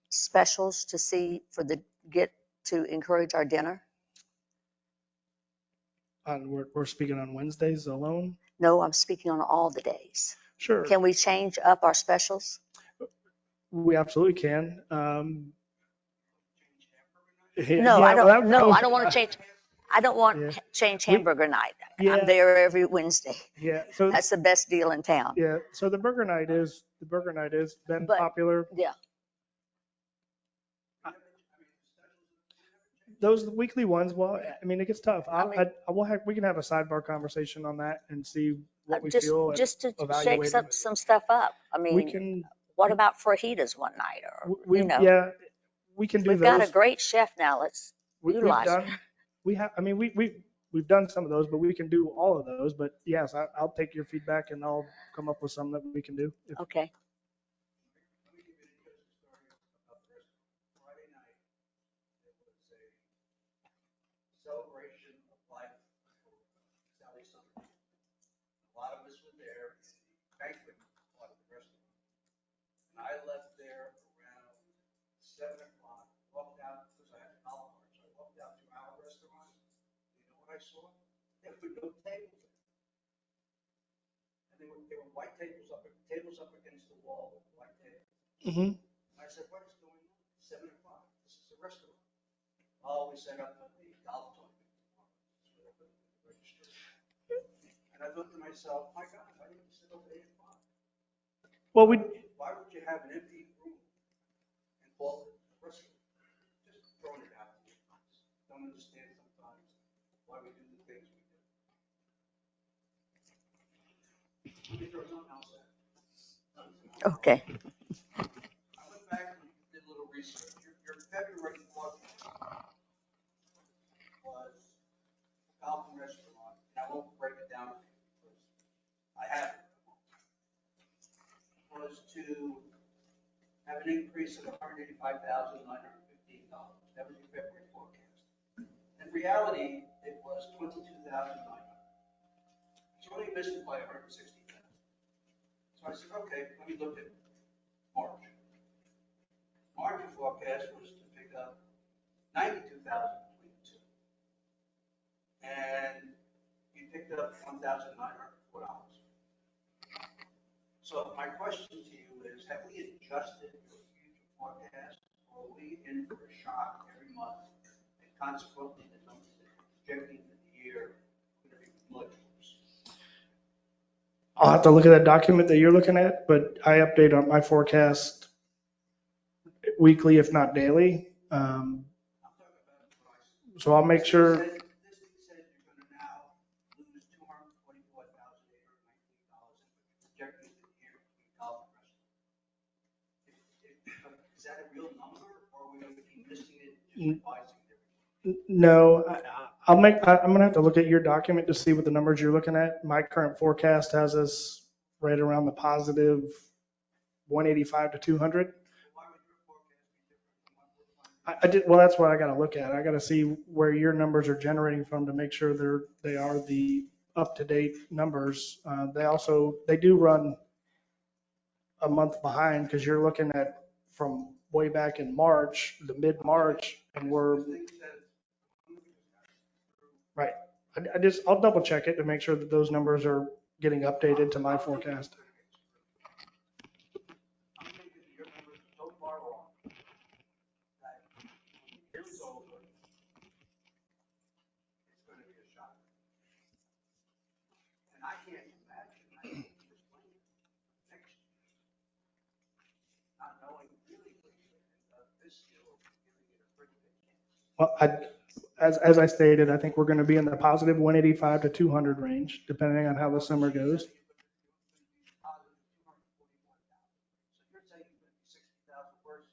specials to see to encourage our dinner? We're speaking on Wednesdays alone? No, I'm speaking on all the days. Sure. Can we change up our specials? We absolutely can. No, I don't. No, I don't want to change. I don't want to change hamburger night. Yeah. I'm there every Wednesday. Yeah. So That's the best deal in town. yeah. So the burger night is been But- popular. Yeah. Those weekly ones, well, I mean, it gets tough. We can have a sidebar conversation on that and see what we feel. Just to shake evaluating. some stuff up. I We mean, can. what about fajitas one night, or Yeah, we can do we've those. got a great chef now. Let's utilize her. We've done some of those, but we can do all of those. But yes, I'll take your feedback and I'll come up with some that we can do. Okay. Friday night, there was a celebration of life for Sally Summers. A lot of us were there, in the banquet part of the restaurant. And I left there around 7 o'clock, walked out, because I had a golf cart, so I walked out to our restaurant. You know what I saw? There were no tables there. And there were white tables up against the wall with white tables. Mm-hmm. I said, what is going on? 7 o'clock. This is a restaurant. Oh, we set up the golf tournament. And I thought to myself, my God, I need to sit up at 8 o'clock. Well, Why would you have an empty room and call it a restaurant? Just throwing it out. Don't understand sometimes why we do the things we do. Let me throw something else at it. Okay. I went back and did a little research. Your February forecast was Falcon Restaurant, and I won't break it down for you because I have it. Was to have an increase of $185,915. That was your February forecast. In reality, it was $22,900. So only missed it by $160,000. So I said, okay, let me look at March. March forecast was to pick up 92,000 between the two. And you picked up $1,904. So my question to you is, have we adjusted your future forecast, or are we in for a shock every month? And consequently, the numbers that we're projecting for the year are going to be much worse. I'll have to look at that document that you're looking at, but I update on my forecast weekly, if not daily. I'm talking about the price. So I'll make sure, This thing said you're going to now lose $244,819, projecting for the year between golf and restaurant. Is that a real number, or are we going to be missing it, just revising it? no, I'm gonna have to look at your document to see what the numbers you're looking at. My current forecast has us right around the positive 185 to 200. Why would your forecast be different from what we're finding? I did, well, that's what I gotta look at. I gotta see where your numbers are generating from to make sure they are the up-to-date numbers. They do run a month behind, because you're looking at from way back in March, the mid-March, and we're, right. I'll double check it to make sure that those numbers are getting updated to my forecast. I'm thinking your numbers are so far wrong that when the year is over, it's going to be a shock. And I can't imagine this plan next year, not knowing really what you're going to end up this year, giving it a pretty big chance. Well, as I stated, I think we're going to be in the positive 185 to 200 range, depending on how the summer goes. So you're saying you're going to be 60,000 worse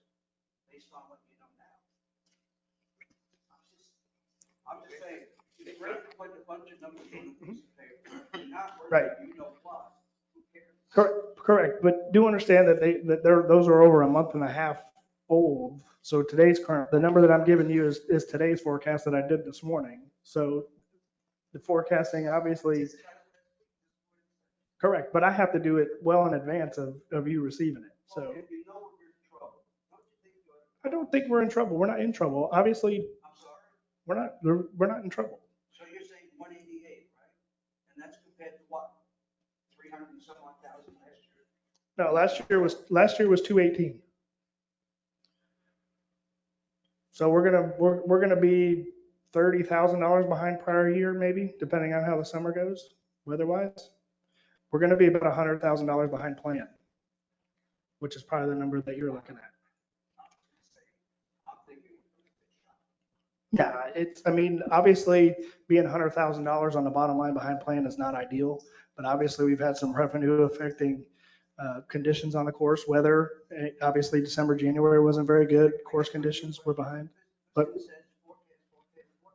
based on what you know now? I'm just saying, it's great to put a bunch of numbers on a piece of paper. You're not Right. working, you know what, who cares? Correct, but do understand that those are over a month and a half old. So the number that I'm giving you is today's forecast that I did this morning. So the forecasting, obviously, correct, but I have to do it well in advance of you receiving it. So Well, if you know we're in trouble, don't you think you're, I don't think we're in trouble. We're not in trouble. Obviously, I'm sorry? we're not in trouble. So you're saying 188, right? And that's compared to what? 300 and some odd thousand last year? No, last year was 218. So we're gonna be $30,000 behind prior year, maybe, depending on how the summer goes, weather-wise. We're gonna be about $100,000 behind plan, which is probably the number that you're looking at. I'm thinking we're going to get shot. Yeah, I mean, obviously, being $100,000 on the bottom line behind plan is not ideal, but obviously, we've had some revenue affecting conditions on the course. Weather, obviously, December, January wasn't very good. Course conditions were behind. But It says forecast for each month.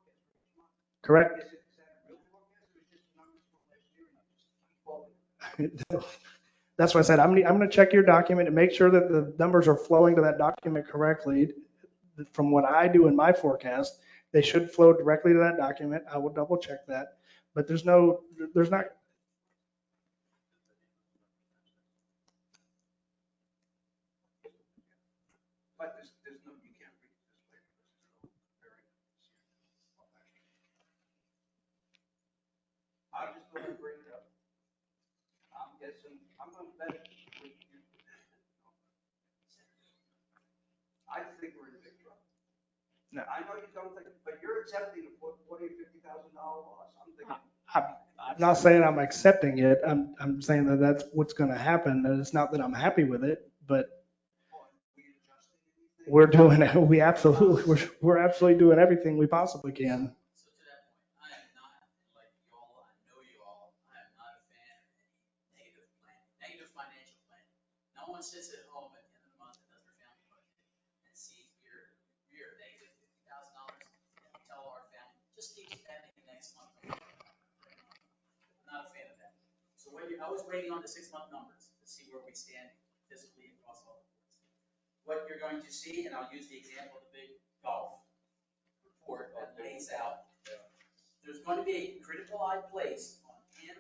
correct. Is that real forecast or is it just numbers from last year and you just keep quoting? That's why I said, I'm gonna check your document and make sure that the numbers are flowing to that document correctly. From what I do in my forecast, they should flow directly to that document. I will double check that. But there's not, But there's no, you can't read this way because there's no variance. I'm just going to bring it up. I'm guessing, I'm going to bet with you. I think we're in big trouble. No. I know you don't think, but you're accepting a $40,000 or $50,000 loss. I'm thinking. I'm not saying I'm accepting it. I'm saying that that's what's gonna happen. And it's not that I'm happy with it, but we're doing it. We're absolutely doing everything we possibly can. So to that point, I am not, like y'all, I know you all, I am not a fan of any negative plan, negative financial plan. No one sits at home at the end of the month and does their family budget and sees we're negative $50,000 and tell our family, just keep spending next month. I'm not a fan of that. So I was waiting on the 6-month numbers to see where we stand fiscally across all the boards. What you're going to see, and I'll use the example of the big golf report that lays out, there's going to be a critical eye placed on him,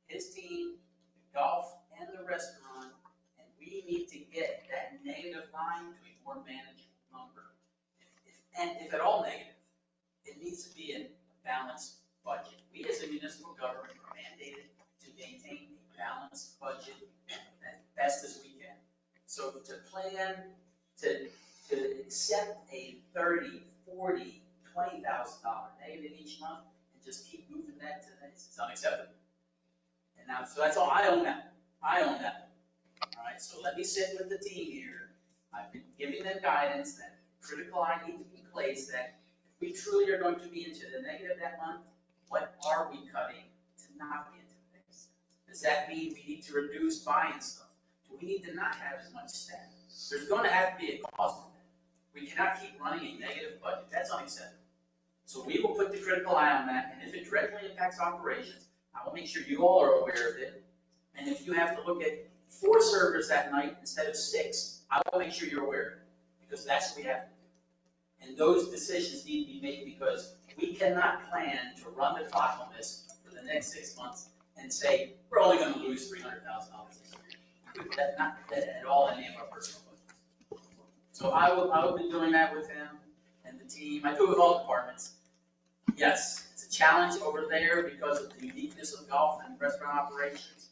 his team, the golf, and the restaurant, and we need to get that negative line to a more manageable number. If And if at all negative, it needs to be a balanced budget. We as a municipal government are mandated to maintain a balanced budget as best as we can. So to plan to accept a $30, $40, $20,000 negative each month and just keep moving that to the next, it's unacceptable. And now, so that's all, I own that. I own that. All right, so let me sit with the team here. I've been giving them guidance that critical eye needs to be placed, that if we truly are going to be into the negative that month, what are we cutting to not be into the negative? Does that mean we need to reduce buying stuff? Do we need to not have as much staff? There's going to have to be a cost on that. We cannot keep running a negative budget. That's unacceptable. So we will put the critical eye on that, and if it directly impacts operations, I will make sure you all are aware of it. And if you have to look at 4 servers that night instead of 6, I will make sure you're aware of it, because that's what we have to do. And those decisions need to be made, because we cannot plan to run the clock on this for the next 6 months and say, we're only going to lose $300,000 this year. That's not at all any of our personal budgets. So I will be doing that with him and the team. I do it with all departments. Yes, it's a challenge over there because of the uniqueness of golf and restaurant operations.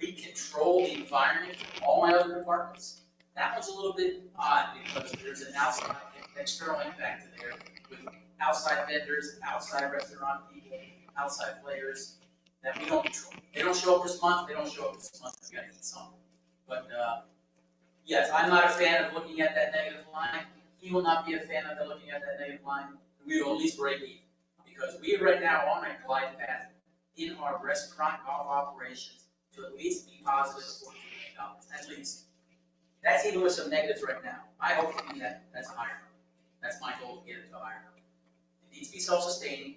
We control the environment for all my other departments. That one's a little bit odd because there's an outside, external impact to there with outside vendors, outside restaurant people, outside players that we don't control. They don't show up this month, they don't show up this month, we gotta eat something. But, yes, I'm not a fan of looking at that negative line. He will not be a fan of looking at that negative line. We will at least break even. Because we are right now on a glide path in our restaurant golf operations to at least be positive $14 million, at least. That's even with some negatives right now. I hope to be that's higher. That's my goal, to get it to higher. It needs to be self-sustaining.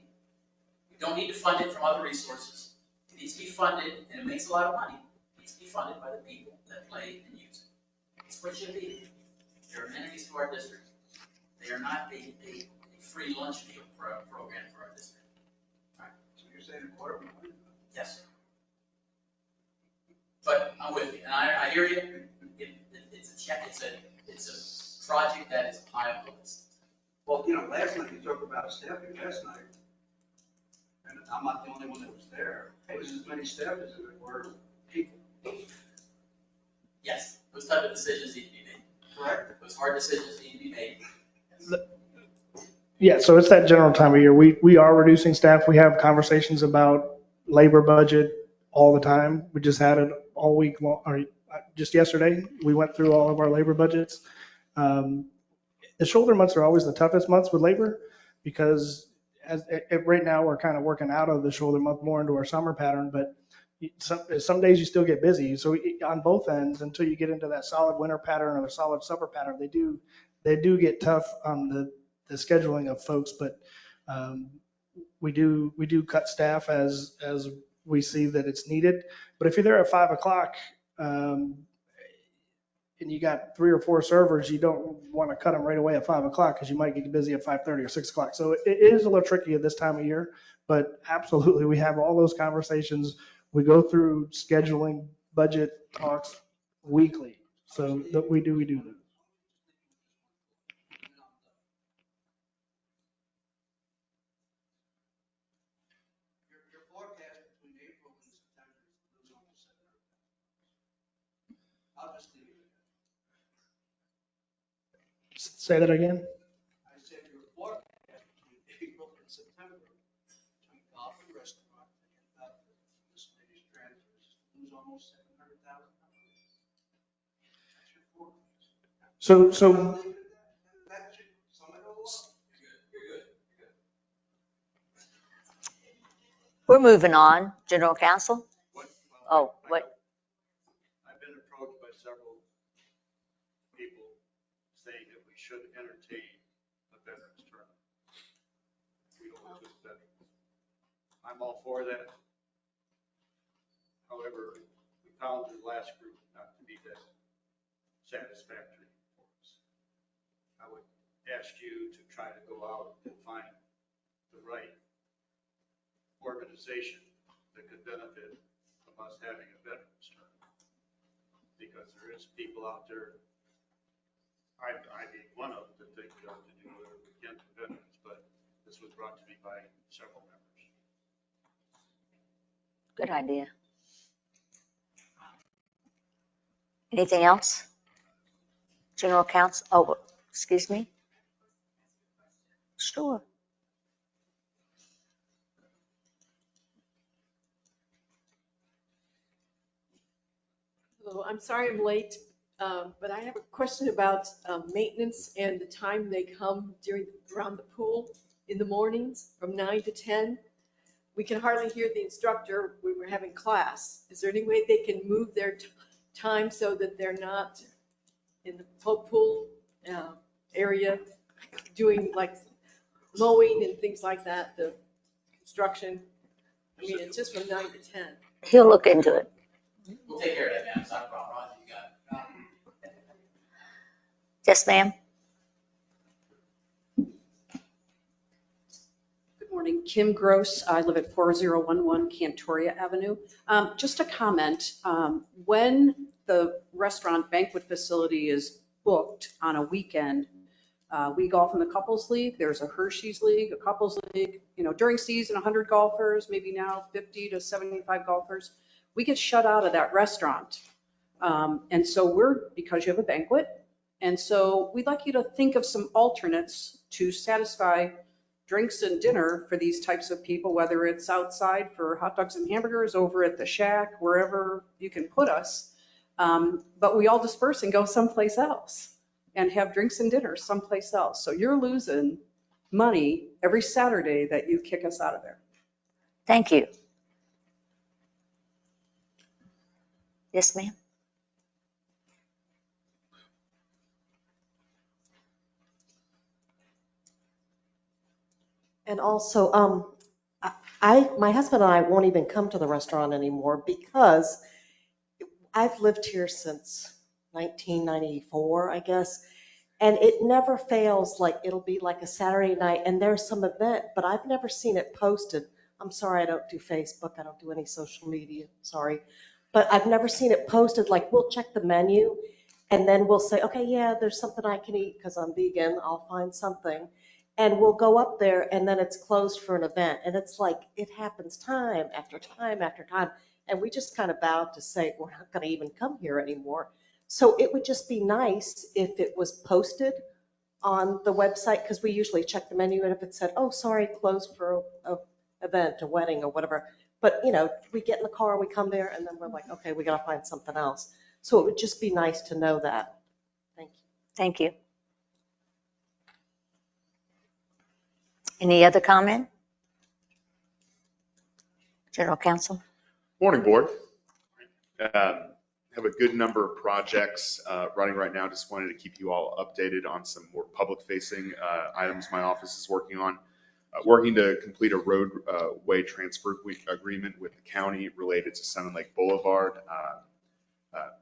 We don't need to fund it from other resources. It needs to be funded, and it makes a lot of money. It needs to be funded by the people that play and use it. It's what it should be. They're amenities to our district. They are not a free lunch meal program for our district. All right. So you're saying a quarter million? Yes. But I'm with you, and I hear you. It's a check. It's a project that is high on the list. Well, last night you talked about staffing last night. And I'm not the only one that was there. It was as many staff as there were people. Yes, those type of decisions need to be made. Correct. Those hard decisions need to be made. Yes. Yeah, so it's that general time of year. We are reducing staff. We have conversations about labor budget all the time. We just had it all week long, or just yesterday. We went through all of our labor budgets. The shoulder months are always the toughest months with labor because right now we're kind of working out of the shoulder month more into our summer pattern, but some days you still get busy. So on both ends, until you get into that solid winter pattern or the solid summer pattern, they do get tough on the scheduling of folks, but we do cut staff as we see that it's needed. But if you're there at 5 o'clock and you got 3 or 4 servers, you don't want to cut them right away at 5 o'clock because you might get busy at 5:30 or 6 o'clock. So it is a little tricky at this time of year, but absolutely we have all those conversations. We go through scheduling budget talks weekly. So that we do that. Your forecast between April and September is lose almost 700,000. I'll just leave it at that. Say that again. I said your forecast between April and September, between golf and restaurant, and miscellaneous transfers, lose almost 700,000. That's your forecast. So That's your, some of those. You're good. We're moving on. General Counsel? Oh, what? I've been approached by several people saying that we should entertain a veterans tournament. We don't lose veterans. I'm all for that. However, we found the last group not to be that satisfactory for us. I would ask you to try to go out and find the right organization that could benefit from us having a veterans tournament. Because there is people out there, I being one of them, that think we ought to do whatever we can against the veterans, but this was brought to me by several members. Good idea. Anything else? General counsel, oh, excuse me? Sure. Hello, I'm sorry I'm late, but I have a question about maintenance and the time they come around the pool in the mornings from 9 to 10. We can hardly hear the instructor when we're having class. Is there any way they can move their time so that they're not in the pool area doing like mowing and things like that, the construction? I mean, it's just from 9 to 10. He'll look into it. We'll take care of that, ma'am. It's not a problem. Roger, you got it. Yes, ma'am? Good morning, Kim Gross. I live at 4011 Cantoria Avenue. Just a comment, when the restaurant banquet facility is booked on a weekend, we golf in the couples league. There's a Hershey's league, a couples league, during season, 100 golfers, maybe now 50 to 75 golfers. We get shut out of that restaurant. And so because you have a banquet. And so we'd like you to think of some alternates to satisfy drinks and dinner for these types of people, whether it's outside for hot dogs and hamburgers, over at the Shack, wherever you can put us. But we all disperse and go someplace else and have drinks and dinner someplace else. So you're losing money every Saturday that you kick us out of there. Thank you. Yes, ma'am? And also, my husband and I won't even come to the restaurant anymore because I've lived here since 1994, I guess. And it never fails, like it'll be like a Saturday night and there's some event, but I've never seen it posted. I'm sorry, I don't do Facebook. I don't do any social media. Sorry. But I've never seen it posted. Like we'll check the menu and then we'll say, okay, yeah, there's something I can eat because I'm vegan. I'll find something. And we'll go up there and then it's closed for an event. And it's like, it happens time after time after time. And we just kind of vowed to say, we're not going to even come here anymore. So it would just be nice if it was posted on the website, because we usually check the menu and if it said, oh, sorry, closed for a event, a wedding or whatever. But, we get in the car, we come there and then we're like, okay, we got to find something else. So it would just be nice to know that. Thank you. Thank you. Any other comment? General counsel? Morning, board. Have a good number of projects running right now. Just wanted to keep you all updated on some more public-facing items my office is working on. Working to complete a roadway transfer agreement with the county related to Sun Lake Boulevard.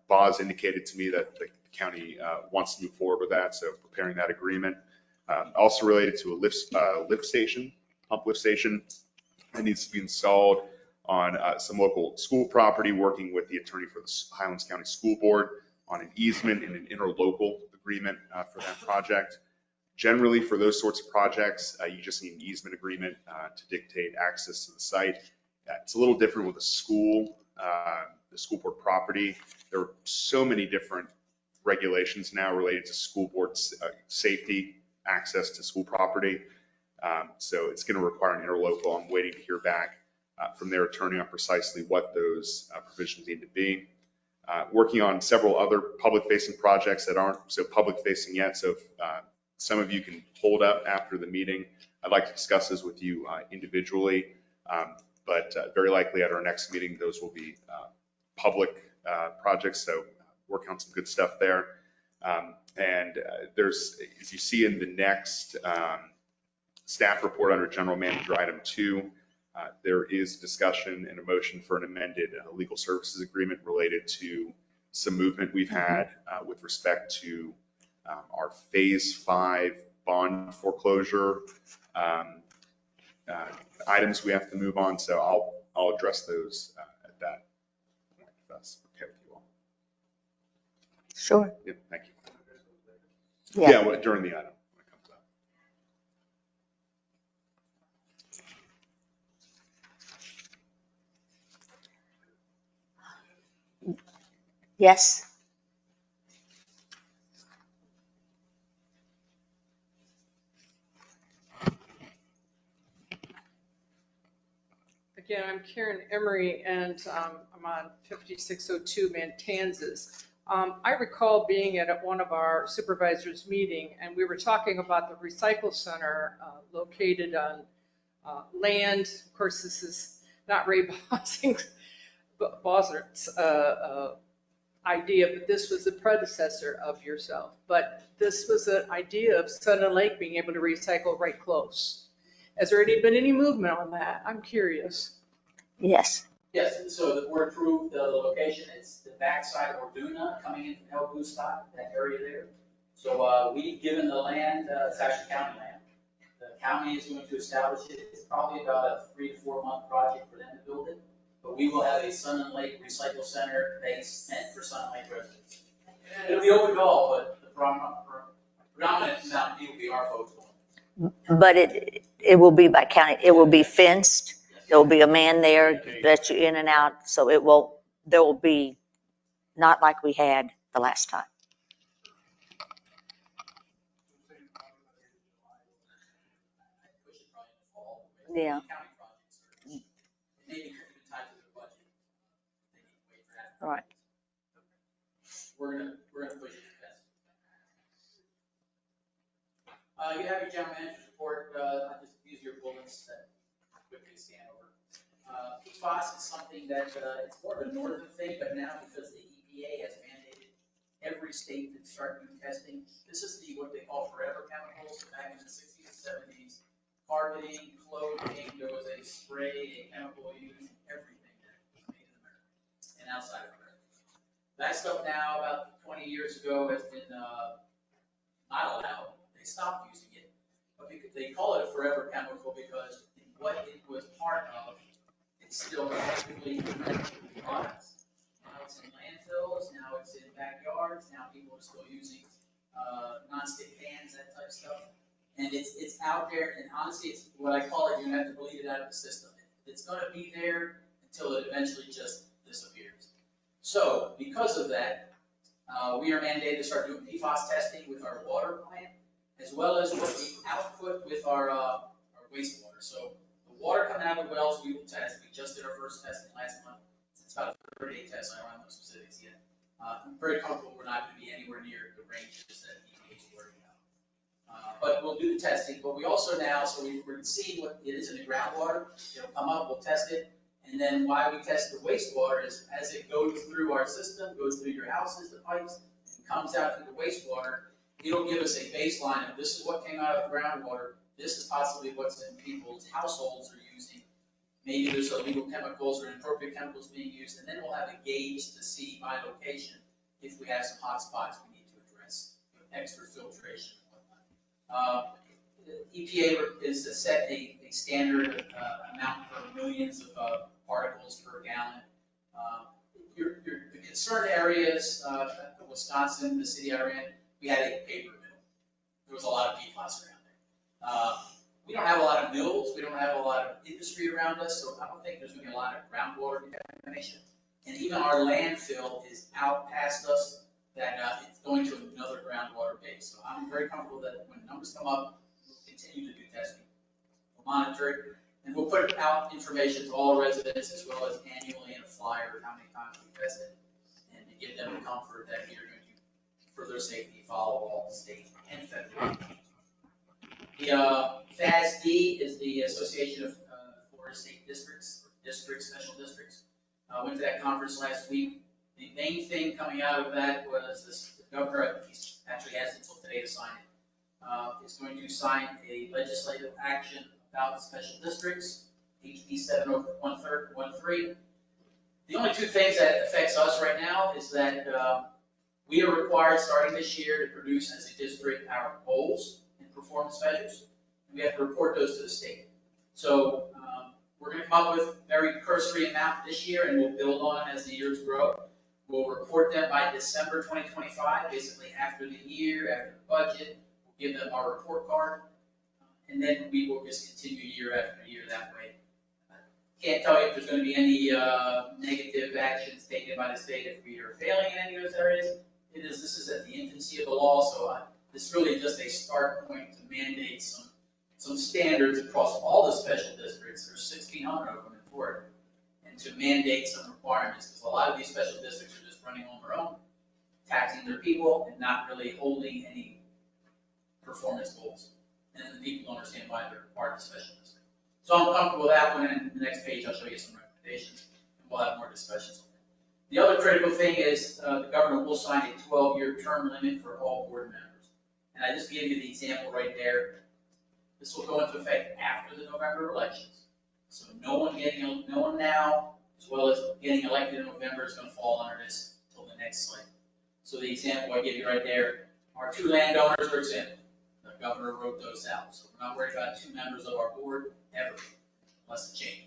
Boz indicated to me that the county wants to move forward with that, so preparing that agreement. Also related to a pump lift station that needs to be installed on some local school property, working with the attorney for the Highlands County School Board on an easement and an interlocal agreement for that project. Generally, for those sorts of projects, you just need an easement agreement to dictate access to the site. It's a little different with the school board property. There are so many different regulations now related to school board safety, access to school property. So it's going to require an interlocal. I'm waiting to hear back from their attorney on precisely what those provisions need to be. Working on several other public-facing projects that aren't so public-facing yet. So if some of you can hold up after the meeting, I'd like to discuss those with you individually. But very likely at our next meeting, those will be public projects. So working on some good stuff there. And there's, as you see in the next staff report under General Manager Item 2, there is discussion and a motion for an amended legal services agreement related to some movement we've had with respect to our Phase 5 bond foreclosure items we have to move on. So I'll address those at that point, if that's okay with you all. Sure. Yeah, thank you. Yeah. During the item when it comes up. Yes? Again, I'm Karen Emery, and I'm on 5602 Matanzas. I recall being at one of our supervisors' meeting, and we were talking about the recycle center located on land. Of course, this is not Ray Bosnert's idea, but this was the predecessor of yourself. But this was an idea of Sun and Lake being able to recycle right close. Has there been any movement on that? I'm curious. Yes. Yes, so the board approved the location, it's the backside of Orduna, coming in from El Gusta, that area there. So we've given the land, it's actually county land. The county is going to establish it, it's probably about a 3 to 4 month project for them to build it. But we will have a Sun and Lake Recycle Center base meant for Sun and Lake residents. It'll be open to all, but the predominant amount of people will be our folks. But it will be by county, it will be fenced, there will be a man there, let you in and out, so there will be not like we had the last time. Yeah. All right. We're gonna push it. You have your general manager's report, I just use your bullets that quickly scan over. PFAS is something that, it's more of a northern thing, but now because the EPA has mandated every state to start doing testing, this is what they call forever chemicals. Back in the 60s and 70s, carpeting, clothing, there was a spray, a chemical used in everything that was made in America and outside of America. That stuff now, about 20 years ago, has been not allowed. They stopped using it, but they call it a forever chemical because what it was part of, it's still actively products. Now it's in landfills, now it's in backyards, now people are still using non-stick pans, that type of stuff. And it's out there, and honestly, it's what I call it, you have to bleed it out of the system. It's gonna be there until it eventually just disappears. So because of that, we are mandated to start doing PFAS testing with our water plant, as well as what we output with our wastewater. So the water coming out of the wells, we will test. We just did our first testing last month. It's about a 30-day test. I don't have no specifics yet. I'm very comfortable we're not going to be anywhere near the ranges that EPA is worried about. But we'll do the testing. But we also now, so we're seeing what it is in the groundwater. It'll come up, we'll test it. And then why we test the wastewater is as it goes through our system, goes through your houses, the pipes, and comes out through the wastewater, it'll give us a baseline of this is what came out of the groundwater. This is possibly what's in people's households are using. Maybe there's illegal chemicals or inappropriate chemicals being used, and then we'll have a gauge to see by location if we have some hot spots we need to address, extra filtration and whatnot. EPA is to set a standard amount for millions of particles per gallon. The concerned areas, Wisconsin, the city I ran, we had a paper mill. There was a lot of PFAS around there. We don't have a lot of mills. We don't have a lot of industry around us, so I don't think there's going to be a lot of groundwater contamination. And even our landfill is out past us, that it's going to another groundwater base. So I'm very comfortable that when numbers come up, we'll continue to do testing. We'll monitor it, and we'll put out information to all residents as well as annually in a flyer of how many times we tested, and to give them the comfort that we are going to, for their safety, follow all state and federal. The FASD is the Association of Florida State Districts, Special Districts. Went to that conference last week. The main thing coming out of that was the governor, he actually has until today to sign it, is going to sign a legislative action about special districts, HB 713. The only two things that affects us right now is that we are required starting this year to produce as a district our goals and performance measures. We have to report those to the state. So we're going to come up with very cursory amount this year, and we'll build on as the years grow. We'll report them by December 2025, basically after the year, after the budget. We'll give them our report card, and then we will just continue year after year that way. Can't tell you if there's going to be any negative actions taken by the state if we are failing in any of those areas. This is at the infancy of the law, so this really just a start point to mandate some standards across all the special districts. There's 1,600 of them in Florida, and to mandate some requirements, because a lot of these special districts are just running on their own, taxing their people and not really holding any performance goals. And the people don't understand why they're part of the special district. So I'm comfortable with that one, and the next page I'll show you some recommendations, and we'll have more discussions. The other critical thing is the governor will sign a 12-year term limit for all board members. And I just gave you the example right there. This will go into effect after the November elections. So no one now, as well as getting elected in November, is going to fall under this until the next cycle. So the example I give you right there, our 2 landowners, for example, the governor wrote those out. So we're not worried about 2 members of our board ever, unless it changes.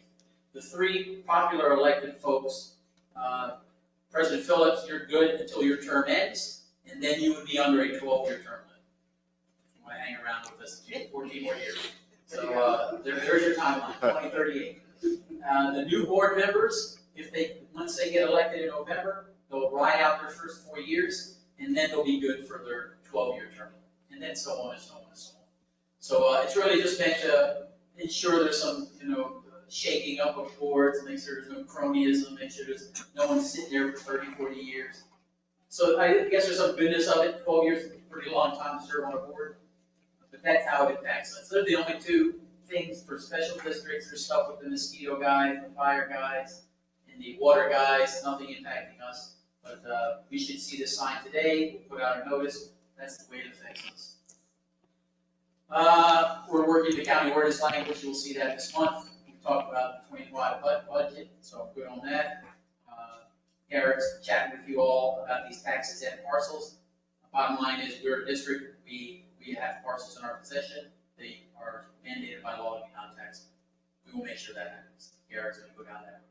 The 3 popular elected folks, President Phillips, you're good until your term ends, and then you would be under a 12-year term limit. You want to hang around with us 14 more years. So there's your timeline, 2038. The new board members, once they get elected in November, they'll ride out their first 4 years, and then they'll be good for their 12-year term, and then so on and so on and so on. So it's really just meant to ensure there's some, shaking up of boards, make sure there's no cronyism, make sure there's no one sitting there for 30, 40 years. So I guess there's some goodness of it. 12 years is a pretty long time to serve on a board, but that's how it impacts us. Those are the only 2 things for special districts. There's stuff with the mosquito guys, the fire guys, and the water guys, nothing impacting us. But we should see this sign today. We'll put out a notice. That's the way it affects us. We're working the county ordinance language. You'll see that this month. We talked about the 25 budget, so I'm good on that. Garrett's chatting with you all about these taxes and parcels. Bottom line is we're a district. We have parcels in our possession. They are mandated by law to be non-taxable. We will make sure that happens. Garrett's going to go down that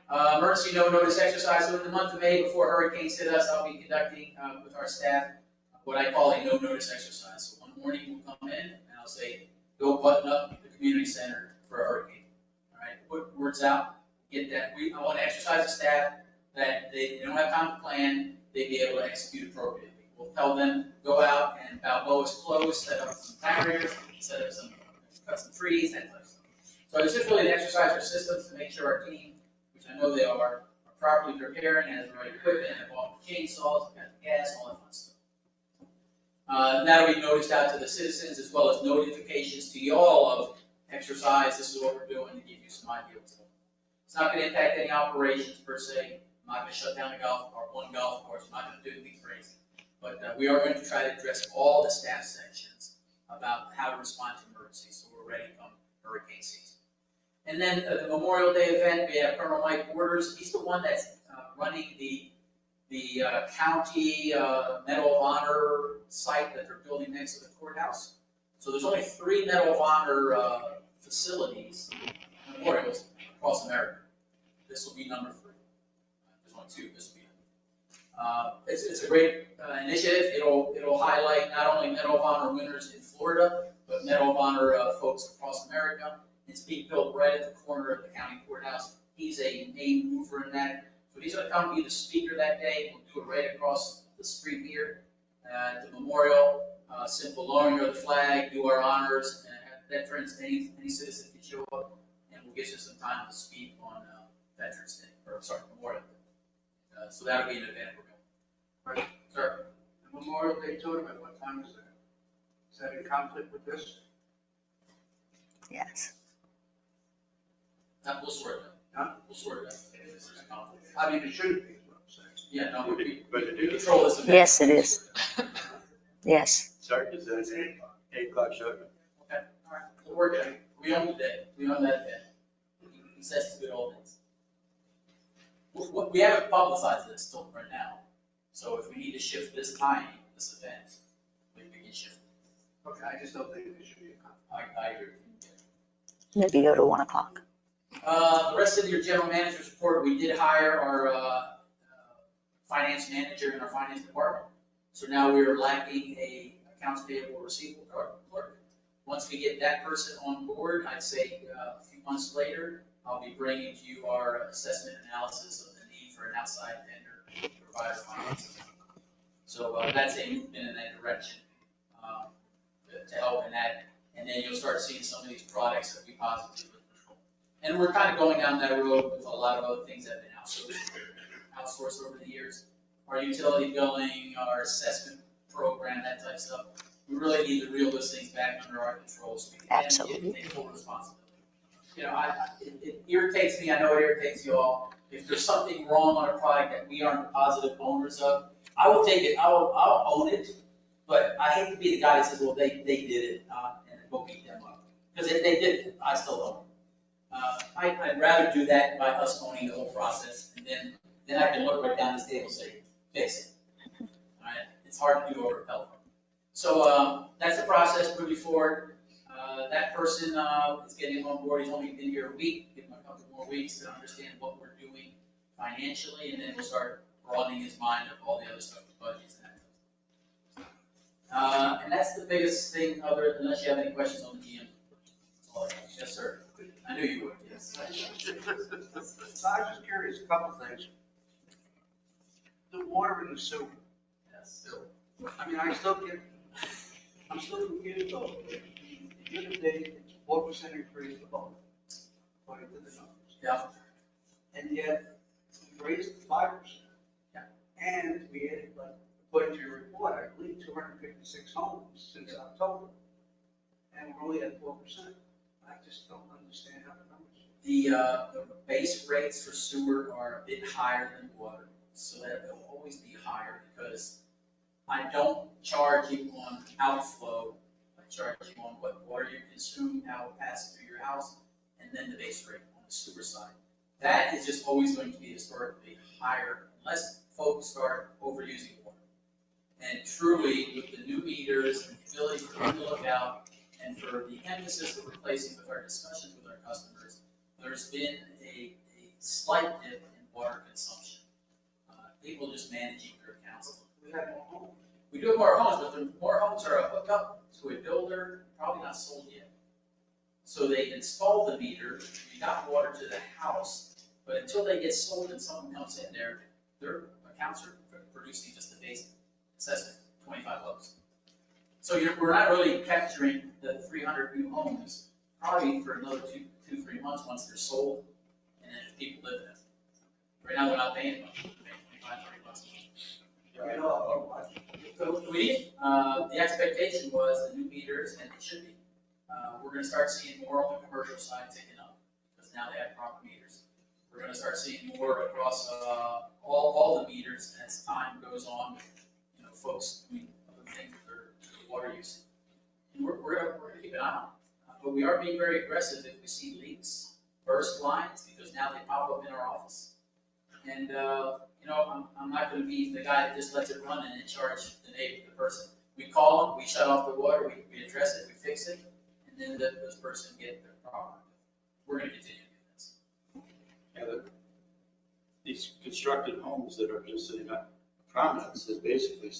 road. Emergency no notice exercise. So in the month of May, before hurricanes hit us, I'll be conducting with our staff what I call a no notice exercise. So one morning we'll come in and I'll say, go button up the community center for a hurricane. All right, put words out, get that. I want to exercise the staff that they don't have time to plan, they be able to execute appropriately. We'll tell them, go out and Balboa is closed, set up some barriers, cut some trees, that type of stuff. So it's just really to exercise our systems to make sure our team, which I know they are properly prepared and has the right equipment, and have all the chainsaws, got the gas, all that fun stuff. That'll be noticed out to the citizens as well as notifications to y'all of exercise. This is what we're doing to give you some idea what's going on. It's not going to impact any operations per se. I'm not going to shut down one golf course. I'm not going to do anything crazy. But we are going to try to address all the staff sections about how to respond to emergencies, so we're ready come hurricane season. And then the Memorial Day event, we have Colonel Mike Borders. He's the one that's running the county Medal of Honor site that they're building next to the courthouse. So there's only 3 Medal of Honor facilities, memorials, across America. This will be number 3. There's only 2, this will be number 3. It's a great initiative. It'll highlight not only Medal of Honor winners in Florida, but Medal of Honor folks across America. It's being built right at the corner of the county courthouse. He's a main mover in that. So he's going to come be the speaker that day. We'll do it right across the street here at the memorial. Simple lowering of the flag, do our honors, and have veterans, any citizen can show up, and we'll get you some time to speak on Veterans Day, Memorial Day. So that'll be an event we're going. Sir? The Memorial Day tournament, what time is that? Is that in conflict with this? Yes. We'll sort it out. Huh? We'll sort it out. I mean, it shouldn't be, is what I'm saying. Yeah, no, we control this event. Yes, it is. Yes. Start is at 8 o'clock show. Okay, all right, we'll work it. We own the day. We own that event. He says it's good old days. We haven't publicized this till right now. So if we need to shift this time, this event, we can shift it. Okay, I just don't think it should be a conflict. I agree. Maybe go to 1 o'clock. The rest of your general manager's report, we did hire our finance manager in our finance department. So now we are lacking a accounts payable receivable clerk. Once we get that person on board, I'd say a few months later, I'll be bringing to you our assessment analysis of the need for an outside vendor to provide our financing. So that's a movement in that direction to help in that. And then you'll start seeing some of these products that we positively control. And we're kind of going down that road with a lot of other things that have been outsourced over the years. Our utility billing, our assessment program, that type of stuff. We really need to reel those things back under our control so we can take full responsibility. You know, it irritates me, I know it irritates you all. If there's something wrong on a product that we aren't the positive owners of, I will take it, I'll own it, but I hate to be the guy that says, well, they did it, and we'll beat them up. Because if they did it, I still own it. I'd rather do that by us owning the whole process, and then I can look right down this table and say, fix it. All right, it's hard to do over telephone. So that's the process moving forward. That person is getting on board. He's only been here a week. Give him a couple more weeks to understand what we're doing financially, and then we'll start broadening his mind of all the other stuff, the budgets and that. And that's the biggest thing, unless you have any questions on the GM. Yes, sir. I knew you would. Yes. I was just curious, a couple of things. The water in the sewer. Yes. I mean, I'm still confused though. The other day, it's 4% increase for both, according to the numbers. Yeah. And yet, we raised 5%. Yeah. And we added, like, according to your report, I believe 256 homes since October. And we're only at 4%. I just don't understand how the numbers. The base rates for sewer are a bit higher than water, so that they'll always be higher because I don't charge you on outflow. I charge you on what water you consume, how it passes through your house, and then the base rate on the sewer side. That is just always going to be historically higher unless folks start overusing water. And truly, with the new meters and the ability for them to look out, and for the emphasis that we're placing with our discussions with our customers, there's been a slight dip in water consumption. People just managing their accounts. We have more homes. We do have more homes, but the more homes are hooked up to a builder, probably not sold yet. So they install the meter, we got water to the house, but until they get sold and someone comes in there, their accounts are producing just the basic assessment, 25 bucks. So we're not really capturing the 300 new homes, probably for another 2-3 months once they're sold, and then if people live in it. Right now, they're not paying much, they're paying 25, 30 bucks a month. You know, So the expectation was the new meters, and it should be. We're gonna start seeing more on the commercial side ticking up, because now they have proper meters. We're gonna start seeing more across all the meters as time goes on, you know, folks doing other things with their water use. And we're gonna keep an eye on it. But we are being very aggressive if we see leaks, burst lines, because now they pop up in our office. And, you know, I'm not gonna be the guy that just lets it run and then charge the neighbor, the person. We call them, we shut off the water, we address it, we fix it, and then let this person get their problem. We're gonna continue to do this. Yeah, these constructed homes that are just sitting on prominence has basically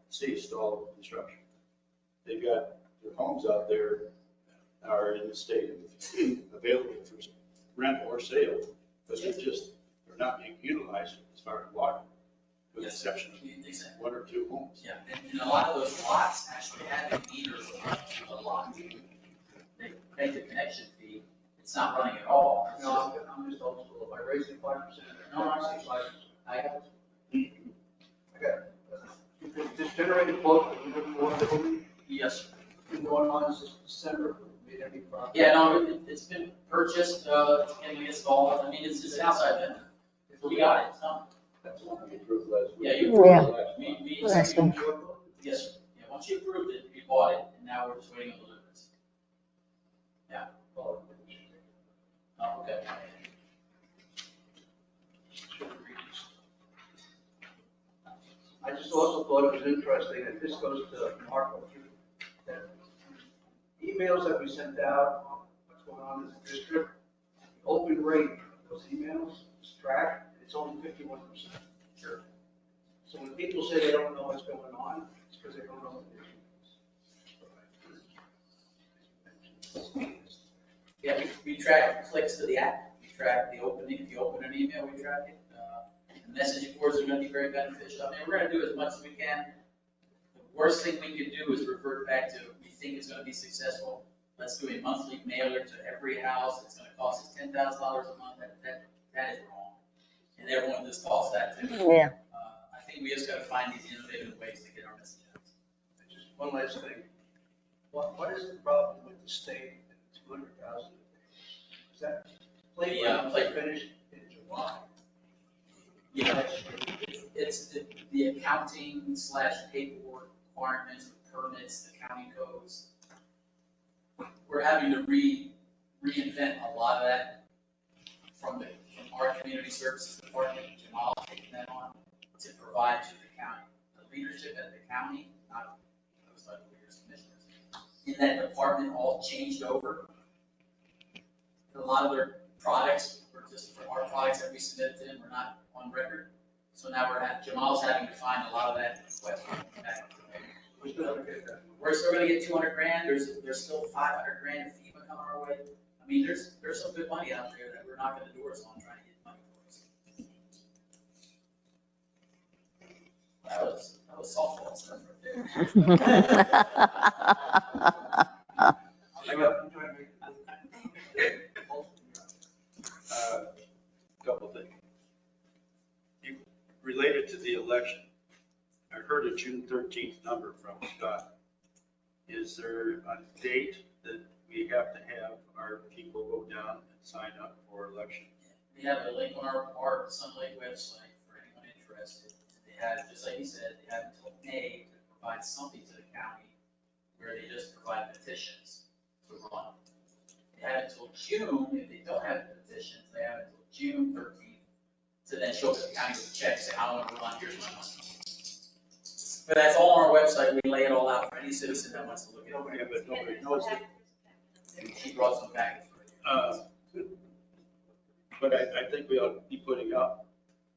ceased all construction. They've got their homes out there are in the state of available for rent or sale, but they're not being utilized as far as water, with the exception of one or two homes. Yeah, and a lot of those lots actually have a meter on the lot. They pay the connection fee, it's not running at all. No, I'm just old school. If I raise it 5%, No, I say 5%. I got I got it. This generated quote, yes. been going on since December. Made any progress? Yeah, no, it's been purchased, and we installed, I mean, it's an outside vendor. We got it, it's done. That's what we approved last week. Yeah, you approved Yeah. it. We Last one. Yes, sir. Yeah, once you approved it, we bought it, and now we're just waiting on deliveries. Yeah. Oh, okay. I just also thought it was interesting, and this goes to Marco, that emails that we sent out, what's going on in the district, the open rate of those emails is tracked, it's only 51%. Sure. So when people say they don't know what's going on, it's because they don't know what it is. Yeah, we track clicks to the app, we track the opening, if you open an email, we track it. The messaging boards are gonna be very beneficial. I mean, we're gonna do as much as we can. The worst thing we could do is revert back to, we think it's gonna be successful. Let's do a monthly mailer to every house. It's gonna cost us $10,000 a month. That is wrong. And everyone just calls that too. Yeah. I think we just gotta find these innovative ways to get our message out. Just one last thing. What is the problem with the state and the 200,000? Is that play finished in July? Yeah, it's the accounting / paperwork requirements, the permits, the county codes. We're having to reinvent a lot of that from our community services department. Jamal taking that on to provide to the county. The leadership at the county, not those other leaders, commissioners, in that department all changed over. A lot of their products were just for our products that we submitted to them were not on record. So now Jamal's having to find a lot of that question back. We're still gonna get 200 grand. There's still 500 grand of FEMA coming our way. I mean, there's some good money out there that we're knocking the doors on trying to get money for us. That was softball stuff Couple things. Related to the election, I heard a June 13th number from Scott. Is there a date that we have to have our people go down and sign up for election? We have a link on our Sun Lake website for anyone interested. They have, just like you said, they have until May to provide something to the county where they just provide petitions to run. They have until June, if they don't have petitions, they have until June 13th to then show the county with a check, say, I want to run, here's my money. But that's all on our website. We lay it all out for any citizen that wants to look at it. But nobody knows it. And she brought some back. But I think we ought to be putting up,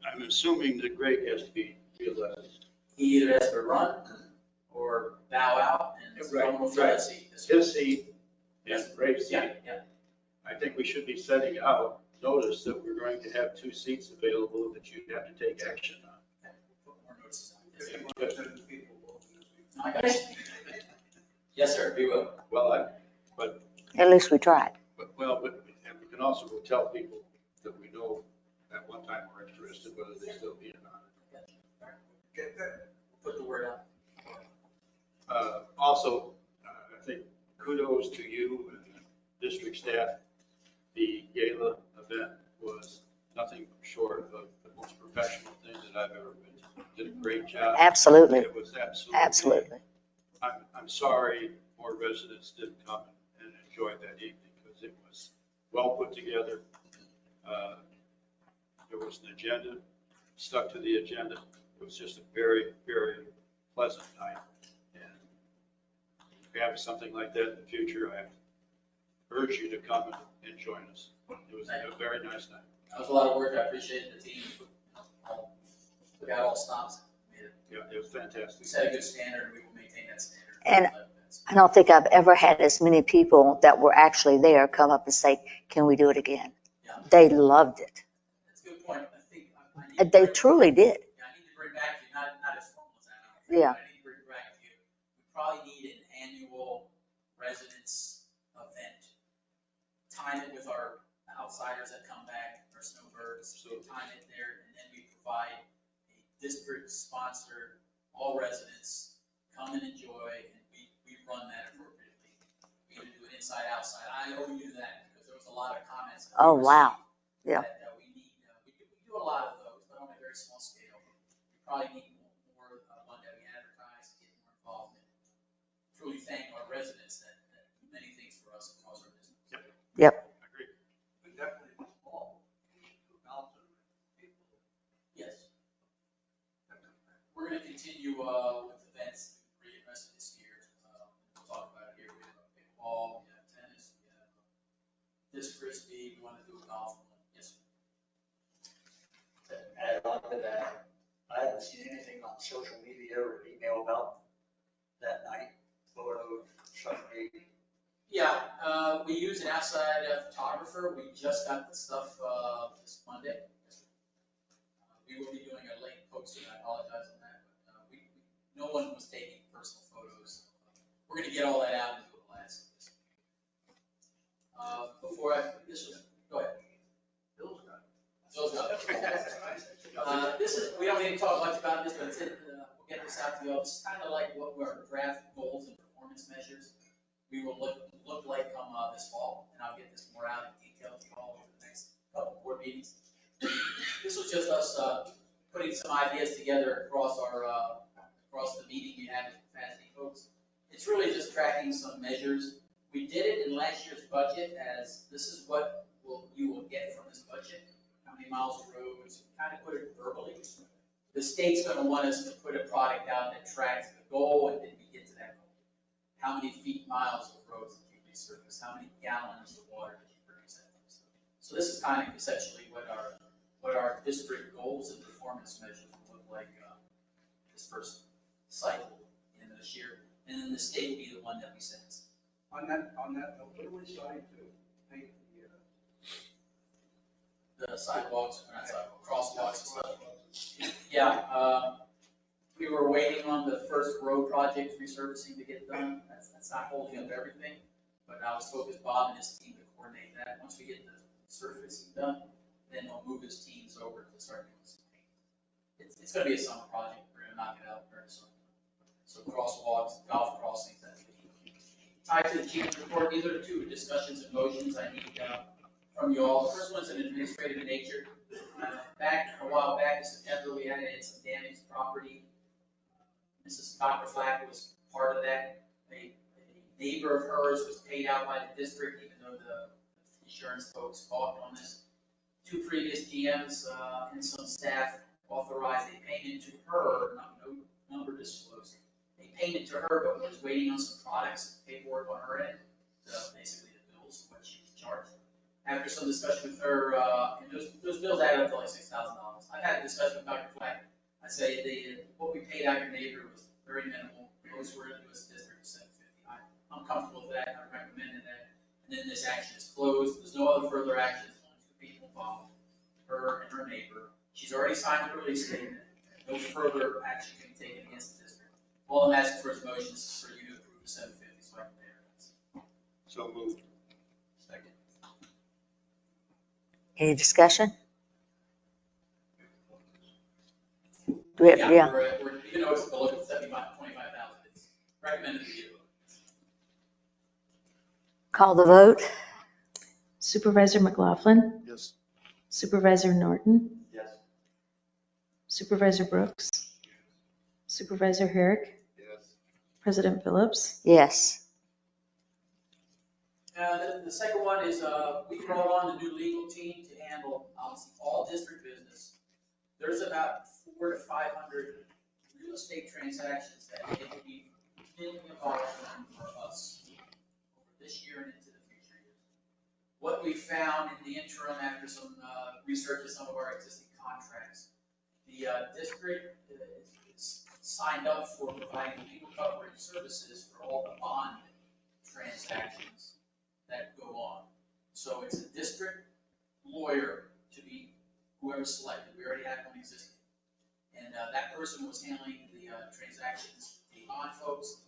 I'm assuming that Greg has to be reelected. He either has to run or bow out and someone will try to see. His seat and Greg's seat. Yeah. I think we should be sending out notice that we're going to have 2 seats available that you have to take action on. Put more notices on. Yes, sir, we will. Well, At least we tried. but and we can also go tell people that we know at one time were interested, whether they still be or not. Put the word out. Also, I think kudos to you and the district staff. The gala event was nothing short of the most professional thing that I've ever been to. Did a great job. Absolutely. It was absolutely. Absolutely. I'm sorry more residents didn't come and enjoy that evening because it was well put together. There was an agenda, stuck to the agenda. It was just a very, very pleasant night. And if we have something like that in the future, I urge you to come and join us. It was a very nice night. That was a lot of work. I appreciate the team. Took out all stops. Yeah, it was fantastic. We set a good standard and we will maintain that standard. And I don't think I've ever had as many people that were actually there come up and say, can we do it again? Yeah. They loved it. That's a good point. I think They truly did. Yeah, I need to bring back to you, not as formal as that. Yeah. I need to bring back to you. We probably need an annual residents event. Time it with our outsiders that come back, our snowbirds, so time it there, and then we provide a district-sponsored, all residents come and enjoy, and we run that appropriately. We can do it inside, outside. I owe you that, because there was a lot of comments. that we Oh, wow. received Yeah. That we need, we do a lot of those, but on a very small scale. We probably need more, one that we advertise, get more involvement. Truly thank our residents that do many things for us across our business. Yep. But definitely this fall, we should do announcement people. Yes. We're gonna continue, with events for the rest of this year. We'll talk about it here. We have pickleball, we have tennis, we have disc frisbee, we wanna do a golf one. Yes. To add on to that, I haven't seen anything on social media or email about that night, photo, something. Yeah, We use an outside photographer. We just got the stuff this Monday. We will be doing a late posting. I apologize on that. But no one was taking personal photos. We're going to get all that out and do a blast. Go ahead. Bill's got it. We don't need to talk much about this, but we'll get this out to you all. It's kind of like what our draft goals and performance measures we will look like come this fall, and I'll get this more out in detail to you all over the next couple board meetings. This was just us putting some ideas together across the meeting we had with FASD folks. It's really just tracking some measures. We did it in last year's budget as this is what you will get from this budget. How many miles of roads, kind of put it verbally. The state's going to want us to put a product out that tracks the goal and then we get to that goal. How many miles of roads did you resurface? How many gallons of water did you produce? So this is kind of essentially what our district goals and performance measures will look like this first cycle in this year. And then the state will be the one that we send. On that note, what are we starting to paint The sidewalks, or not sidewalks, crosswalks and stuff. Yeah, we were waiting on the first road project resurfacing to get done. That's not holding up everything, but I was focused Bob and his team to coordinate that. Once we get the surfacing done, then he'll move his teams over to start doing some paint. It's going to be a summer project. We're going to knock it out very soon. So crosswalks, golf crossings, that's the key. Tied to the chief's report, these are the two discussions and motions I need from you all. The first one's an administrative in nature. A while back in September, we had some damaged property. Mrs. Dr. Flack was part of that. A neighbor of hers was paid out by the district, even though the insurance folks balked on this. Two previous GMs and some staff authorized a payment to her, no number disclosed, a payment to her, but was waiting on some products, paperwork on her end, so basically the bills, what she was charged. After some discussion with her, and those bills added up to like $6,000. I've had a discussion with Dr. Flack. I say what we paid out your neighbor was very minimal. Most were in the U.S. District of $750. I'm comfortable with that. I recommended that. And then this action is closed. There's no other further actions. Only two people involved, her and her neighbor. She's already signed the release statement. No further action can be taken against the district. All I'm asking for is motions for you to approve the $750 so I can pay her. So moved. Second. Any discussion? Do we have, yeah. Even though it's below 25,000, it's recommended to you. Call the vote. Supervisor McLaughlin, Yes. Supervisor Norton, Yes. Supervisor Brooks, Supervisor Herrick, Yes. President Phillips. Yes. The second one is we brought on the new legal team to handle all district business. There's about 400 to 500 real estate transactions that they will be involved in for us over this year and into the future years. What we found in the interim after some research of some of our existing contracts, the district is signed up for providing legal coverage services for all the bond transactions that go on. So it's a district lawyer to be whoever's selected. We already have one existing. And that person was handling the transactions, the bond folks.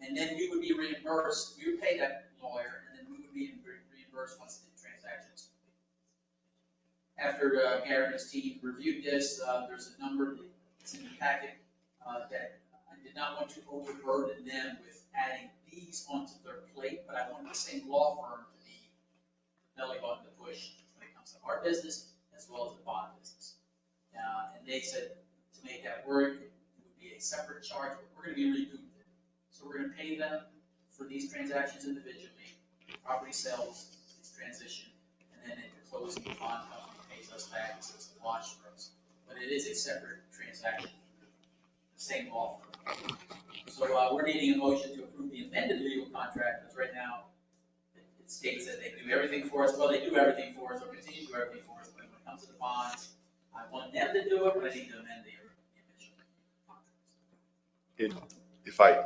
And then we would be reimbursed. We would pay that lawyer, and then we would be reimbursed once the transactions. After Gary and his team reviewed this, there's a number that's in the packet that I did not want to overburden them with adding these onto their plate, but I wanted the same law firm to be the belly button to push when it comes to our business as well as the bond business. And they said to make that work, it would be a separate charge, but we're going to be recouped. So we're going to pay them for these transactions individually, property sales, this transition, and then at the closing, the bond company pays us back, so it's a wash for us. But it is a separate transaction, the same law firm. So we're needing a motion to approve the amended legal contract, because right now it states that they do everything for us. Well, they do everything for us, or continue to do everything for us, but when it comes to the bonds, I want them to do it, but I need to amend the original contract.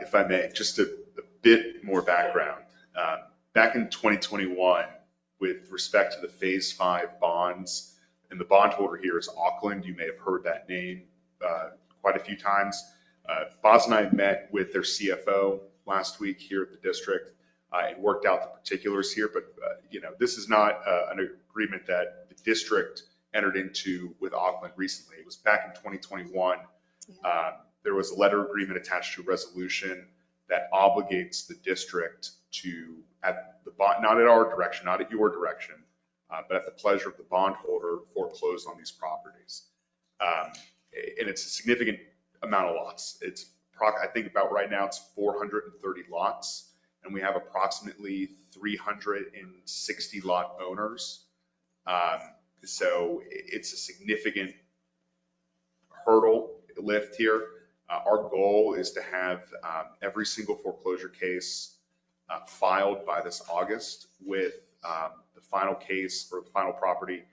If I may, just a bit more background. back in 2021, with respect to the Phase 5 bonds, and the bondholder here is Auckland. You may have heard that name quite a few times. Boz and I met with their CFO last week here at the district and worked out the particulars here. But, this is not an agreement that the district entered into with Auckland recently. It was back in 2021. There was a letter agreement attached to a resolution that obligates the district to, at the bond, not at our direction, not at your direction, but at the pleasure of the bondholder, foreclose on these properties. And it's a significant amount of lots. I think about right now it's 430 lots, and we have approximately 360 lot owners. So it's a significant hurdle lift here. Our goal is to have every single foreclosure case filed by this August, with the final case or the final property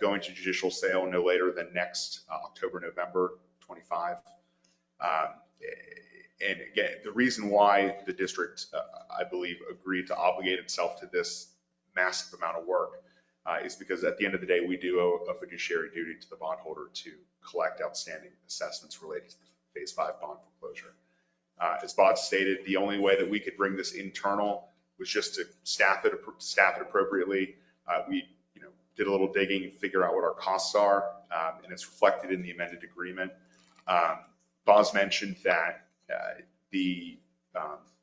going to judicial sale no later than next October, November 25. And again, the reason why the district, I believe, agreed to obligate itself to this massive amount of work is because at the end of the day, we do owe a fiduciary duty to the bondholder to collect outstanding assessments related to the Phase 5 bond foreclosure. As Bob stated, the only way that we could bring this internal was just to staff it appropriately. We did a little digging and figure out what our costs are, and it's reflected in the amended agreement. Boz mentioned that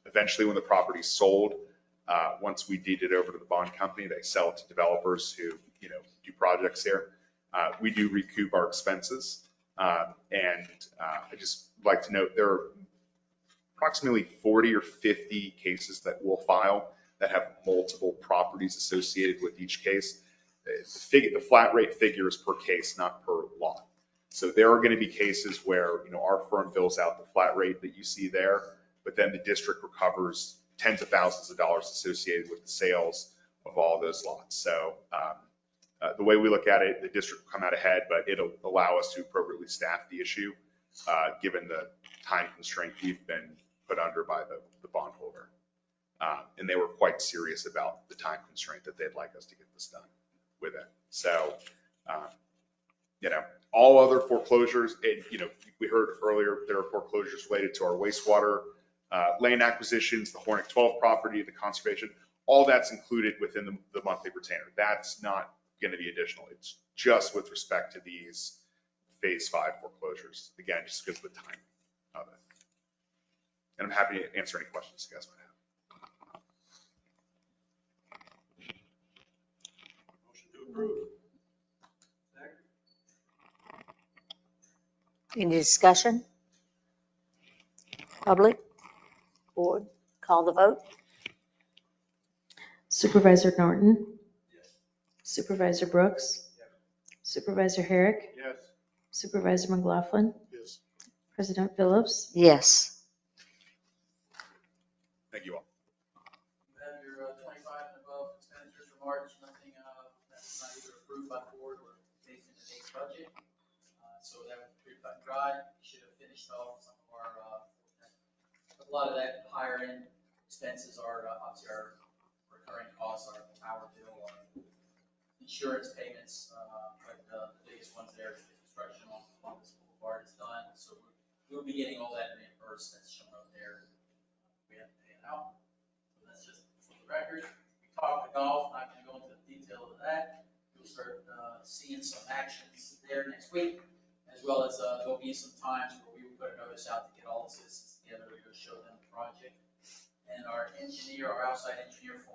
eventually when the property is sold, once we deed it over to the bond company, they sell it to developers who do projects here. We do recoup our expenses, and I just like to note there are approximately 40 or 50 cases that we'll file that have multiple properties associated with each case. The flat rate figure is per case, not per lot. So there are going to be cases where our firm bills out the flat rate that you see there, but then the district recovers tens of thousands of dollars associated with the sales of all those lots. So the way we look at it, the district will come out ahead, but it'll allow us to appropriately staff the issue given the time constraint we've been put under by the bondholder. And they were quite serious about the time constraint that they'd like us to get this done with it. So, all other foreclosures, we heard earlier, there are foreclosures related to our wastewater land acquisitions, the Hornet 12 property, the conservation, all that's included within the monthly retainer. That's not going to be additional. It's just with respect to these Phase 5 foreclosures. Again, just because of the time of it. And I'm happy to answer any questions you guys might have. Motion to approve. Any discussion? Public? Board? Call the vote? Supervisor Norton? Supervisor Brooks? Supervisor Herrick? Yes. Supervisor McLaughlin? Yes. President Phillips? Yes. Thank you all. You have your 25 and above expenditures for March, nothing that's not either approved by the board or based in today's budget. So that was pretty cut and dry. We should have finished off some of our, a lot of that higher end expenses are obviously our recurring costs, our power bill, our insurance payments, but the biggest ones there is the construction on Columbus Boulevard is done. So we'll be getting all that reimbursed that's shown up there. We have to pay it out. So that's just for the record. We talked the golf, not going to go into the detail of that. You'll start seeing some actions there next week, as well as there'll be some times where we will put a notice out to get all the citizens together to go show them the project. And our engineer, our outside engineer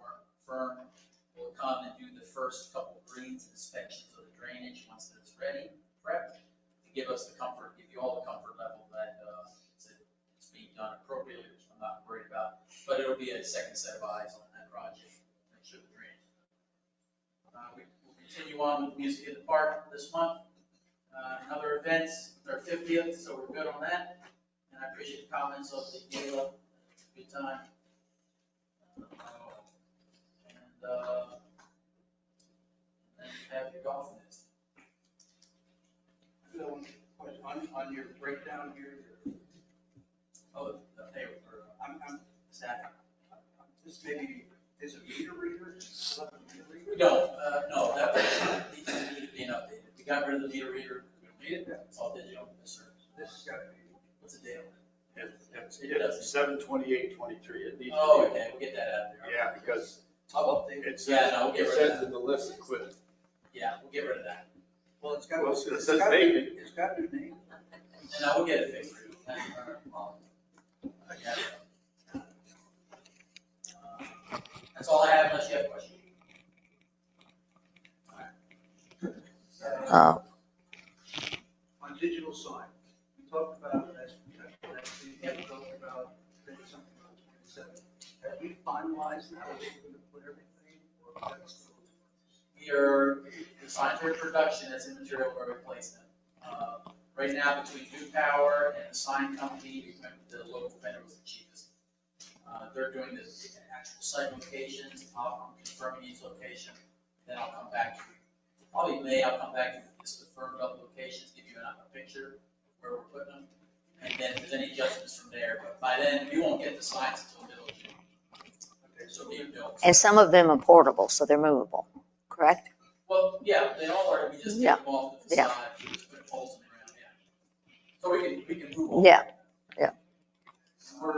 firm will come and do the first couple of greens inspections of the drainage once it's ready, prepped, to give us the comfort, give you all the comfort level that it's being done appropriately, which I'm not worried about. But it'll be a second set of eyes on that project, make sure the drainage. We will continue on with Music in the Park this month. Another events, our 50th, so we're good on that. And I appreciate the comments of the gala. It's a good time. And have your golf next. So, on your breakdown here, Oh, the pay, I'm, this may be Is a meter reader, still have a meter reader? No, no, that needs to be updated. We got rid of the meter reader. We don't need it. It's all digital. Yes, sir. This has got to be. What's the date on it? It's 7/28/23. It needs to Oh, be. okay, we'll get that out there. Yeah, because I'll update it. it Yeah, says, no, we'll get it rid of says that. in the list equipment. Yeah, we'll get rid of that. Well, it's got. Well, it says vacant. It's got a name. And I will get it fixed for you. That's I got it. That's all I have unless you have a question. Oh, On digital sign, we talked about, as we talked about, something on 27. Have we finalized now, we're going to put everything, or that's still? The signs are in production as immaterial for replacement. Right now, between New Power and the sign company, we went with the local vendor was the cheapest. They're doing the actual site locations, I'm confirming each location, then I'll come back to you. Probably May, I'll come back to you with this confirmed up locations, give you a picture of where we're putting them. And then if there's any adjustments from there, but by then, we won't get the signs until middle of June. Okay, so we built. and some of them are portable, so they're movable, correct? Well, yeah, they all are, we just Yeah. take them off the Yeah. facade, we just put holes in the ground, yeah. So we can move on. Yeah, We're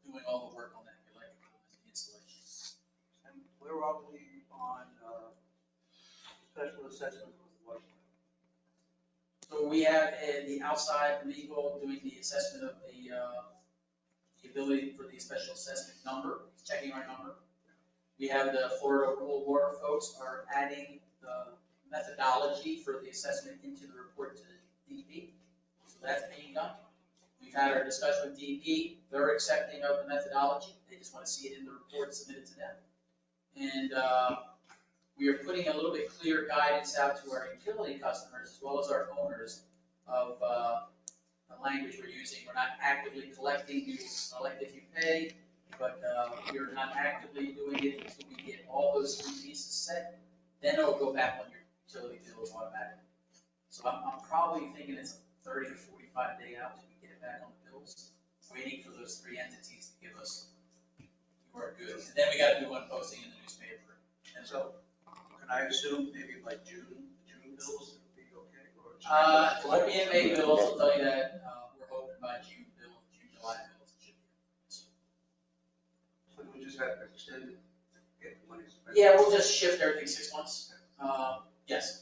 doing all the work on that, electrical installation. And where are we on special assessment for the water plant? So we have the outside legal doing the assessment of the ability for the special assessment number, checking our number. We have the Florida Rural Water folks are adding the methodology for the assessment into the report to DEP. So that's being done. We've had our discussion with DEP. They're accepting of the methodology. They just want to see it in the report submitted to them. And we are putting a little bit clear guidance out to our utility customers as well as our owners of the language we're using. We're not actively collecting, we will collect if you pay, but we are not actively doing it until we get all those three pieces set. Then it'll go back on your utility bills automatically. So I'm probably thinking it's a 30 to 45 day out till we get it back on the bills, waiting for those three entities to give us, you are good. And then we got to do one posting in the newspaper. And So can I assume maybe by June bills will be okay? Or it won't be in May bills, I'll tell you that. We're hoping by June, July bills it should be. So we just have to extend it, get the money spent? Yeah, we'll just shift everything 6 months. Yes.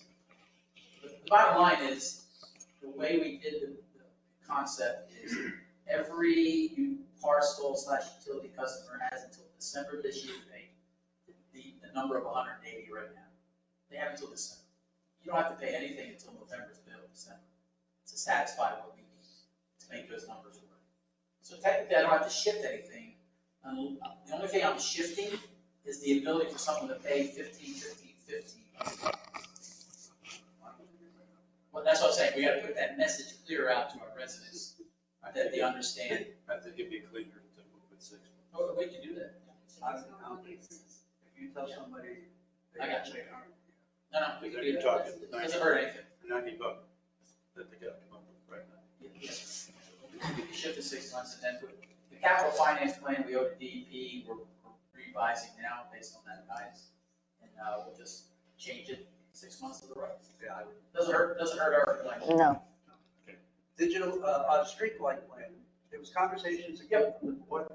The bottom line is, the way we did the concept is every parcel / utility customer has until December this year to pay the number of 180 right now. They have until December. You don't have to pay anything until November's bill, December, to satisfy what we need to make those numbers work. So technically, I don't have to shift anything. The only thing I'm shifting is the ability for someone to pay 15. Well, that's what I'm saying, we gotta put that message clear out to our residents, that they understand. I think it'd be cleaner to move it 6 months. Oh, we can do that. If you tell somebody. I got you. they aren't- No, no, we can do You're that. talking It doesn't hurt anything. $90 that they gotta come up with right now. Yes. We can shift to 6 months and then put, the capital finance plan we owe to DEP, we're revising now based on that guidance. And we'll just change it 6 months to the right. Yeah, Doesn't hurt our plan. no. Digital, on street light plan, there was conversations again with what,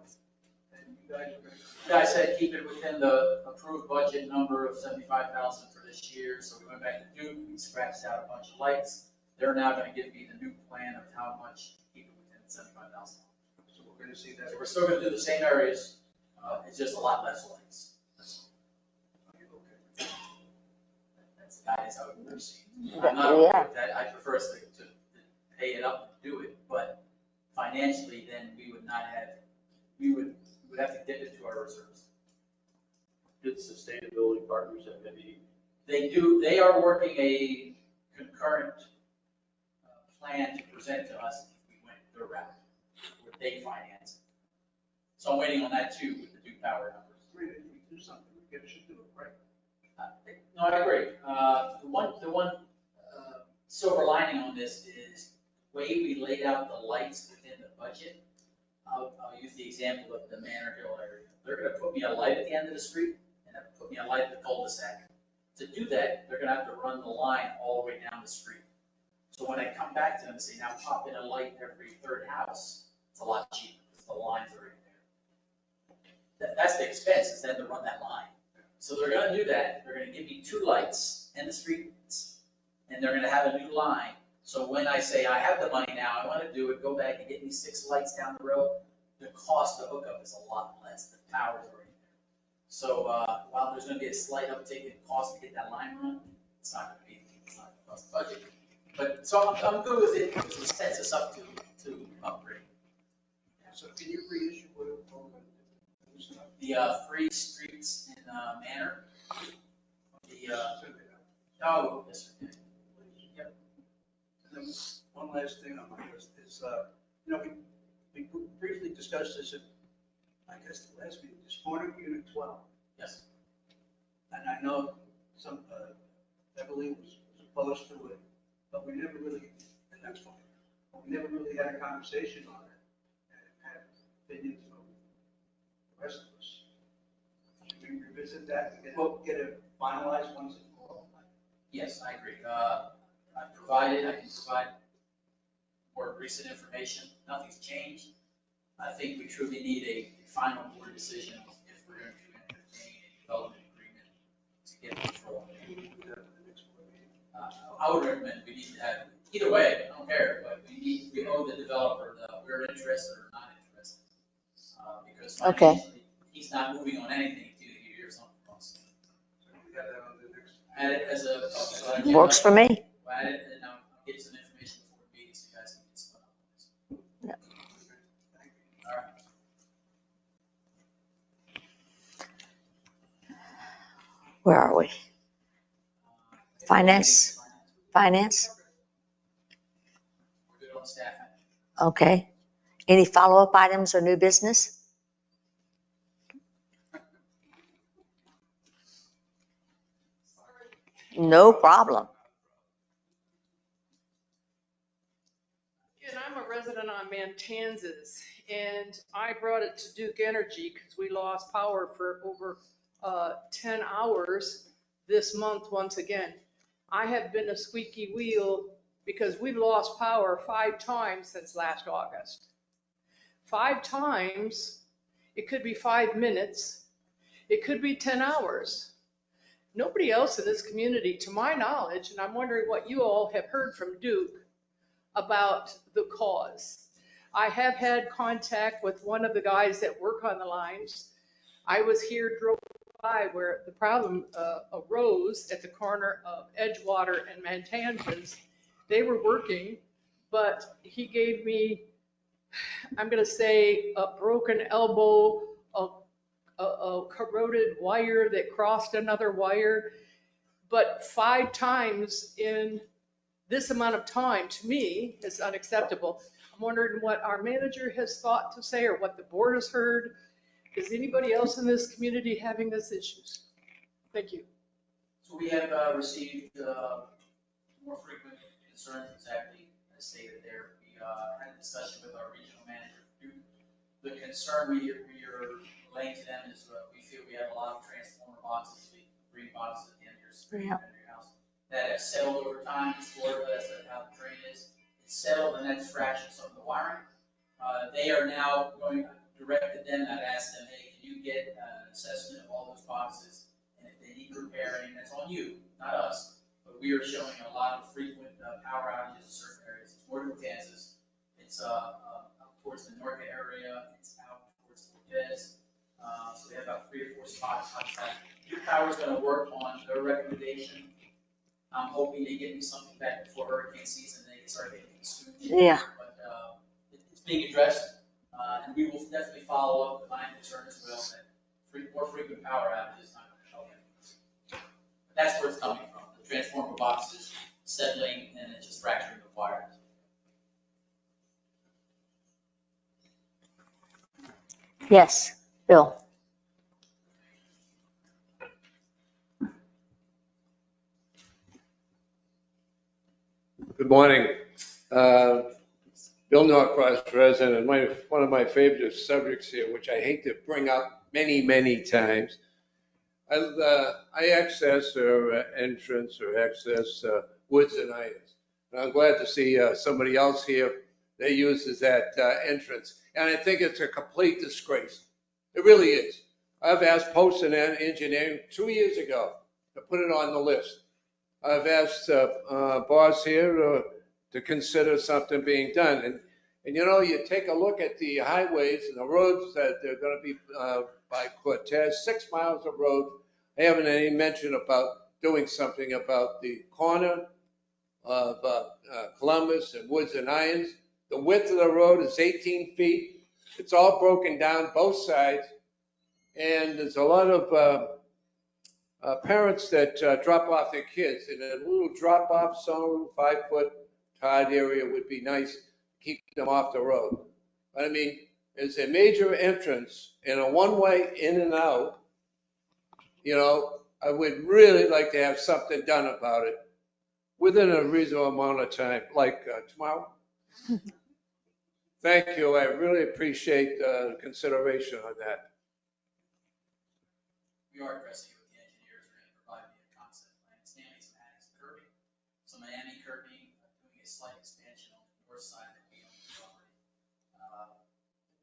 and you guys are. You guys said keep it within the approved budget number of 75,000 for this year, so we went back to Duke, we scratched out a bunch of lights. They're now gonna give me the new plan of how much to keep it within 75,000. So we're gonna see that. So we're still gonna do the same areas, it's just a lot less lights. That's the guidance I would receive. I'm not okay with that, I prefer us to pay it up and do it, but financially, then we would not have, we would have to dip into our reserves. Did sustainability partners have any? They are working a concurrent plan to present to us if we went their route, where they finance. So I'm waiting on that too with the Duke Power numbers. If we do something, we should do it right. No, I agree. The one silver lining on this is the way we laid out the lights within the budget I'll use the example of the Manor Hill area. They're gonna put me a light at the end of the street and then put me a light at the cul-de-sac. To do that, they're gonna have to run the line all the way down the street. So when I come back to them and say, now pop in a light every third house, it's a lot cheaper because the lines are in there. That's the expense, is then to run that line. So they're gonna do that. They're gonna give me 2 lights in the streets, and they're gonna have a new line. So when I say I have the money now, I wanna do it, go back and get me 6 lights down the road, the cost of hookup is a lot less. The power's already there. So while there's gonna be a slight uptick in cost to get that line run, it's not gonna cost the budget. But, so I'm good with it, because it sets us up to upgrade. So can you reissue what it was? The 3 streets in Manor. Oh, yes, sir. Yep. And then one last thing on my list is, we briefly discussed this at, I guess, the last meeting, this morning, Unit 12. Yes. And I know Evelyn was opposed to it, but we never really, and that's fine, but we never really had a conversation on it and had opinions from the rest of us. Should we revisit that and get it finalized once and for all? Yes, I agree. I can provide more recent information. Nothing's changed. I think we truly need a final board decision if we're going to entertain a development agreement to get control. I would recommend we need to have, either way, I don't care, but we owe the developer that we're interested or not interested. Because financially, he's not moving on anything until he hears something from us. Add it as a. Works for me. Add it and I'll get some information before the meeting so you guys can get some. Yeah. All right. Where are we? Finance? Finance? We're good on staff. Okay. Any follow-up items or new business? No problem. And I'm a resident on Mantanzas, and I brought it to Duke Energy because we lost power for over 10 hours this month once again. I have been a squeaky wheel because we've lost power 5 times since last August. 5 times, it could be 5 minutes, it could be 10 hours. Nobody else in this community, to my knowledge, and I'm wondering what you all have heard from Duke about the cause. I have had contact with one of the guys that work on the lines. I was here, drove by where the problem arose at the corner of Edgewater and Mantanzas. They were working, but he gave me, I'm going to say, a broken elbow, a corroded wire that crossed another wire. But 5 times in this amount of time, to me, is unacceptable. I'm wondering what our manager has thought to say or what the board has heard. Is anybody else in this community having this issues? Thank you. So we have received more frequent concerns, exactly as stated there. We had a discussion with our regional manager. The concern we are relaying to them is we feel we have a lot of transformer boxes, green boxes at the end of your street, end of your house, that have settled over time. In Florida, that's how the train is. It's settled and that's fractured some of the wiring. They are now going to direct them, I've asked them, hey, can you get an assessment of all those boxes? And if they need repairing, that's on you, not us. But we are showing a lot of frequent power outages in certain areas. It's more than Kansas. It's up towards the Norca area. It's out towards Cortez. So they have about 3 or 4 spots outside. Your power's going to work on their recommendation. I'm hoping they get me something back before hurricane season. They can start getting consumed. Yeah. But it's being addressed. And we will definitely follow up with my concern as well that more frequent power outages is not going to help them. But that's where it's coming from. The transformer boxes settling and it's just fracturing the wires. Yes, Bill. Good morning. Bill Norcross, resident, and one of my favorite subjects here, which I hate to bring up many times. I access or entrance or access Woods and Irons. And I'm glad to see somebody else here that uses that entrance. And I think it's a complete disgrace. It really is. I've asked Poston Engineering 2 years ago to put it on the list. I've asked Boss here to consider something being done. And you know, you take a look at the highways and the roads that they're going to be by Cortez, 6 miles of road. I haven't any mention about doing something about the corner of Columbus and Woods and Irons. The width of the road is 18 feet. It's all broken down both sides. And there's a lot of parents that drop off their kids in a little drop off zone, 5-foot tide area would be nice to keep them off the road. But I mean, there's a major entrance and a one-way in and out. You know, I would really like to have something done about it within a reasonable amount of time, like tomorrow. Thank you. I really appreciate the consideration on that. We are addressing it with the engineers. We're going to provide me a concept plan. Stanley's adding some curbing, some Miami curbing, doing a slight expansion on the north side that we own the property.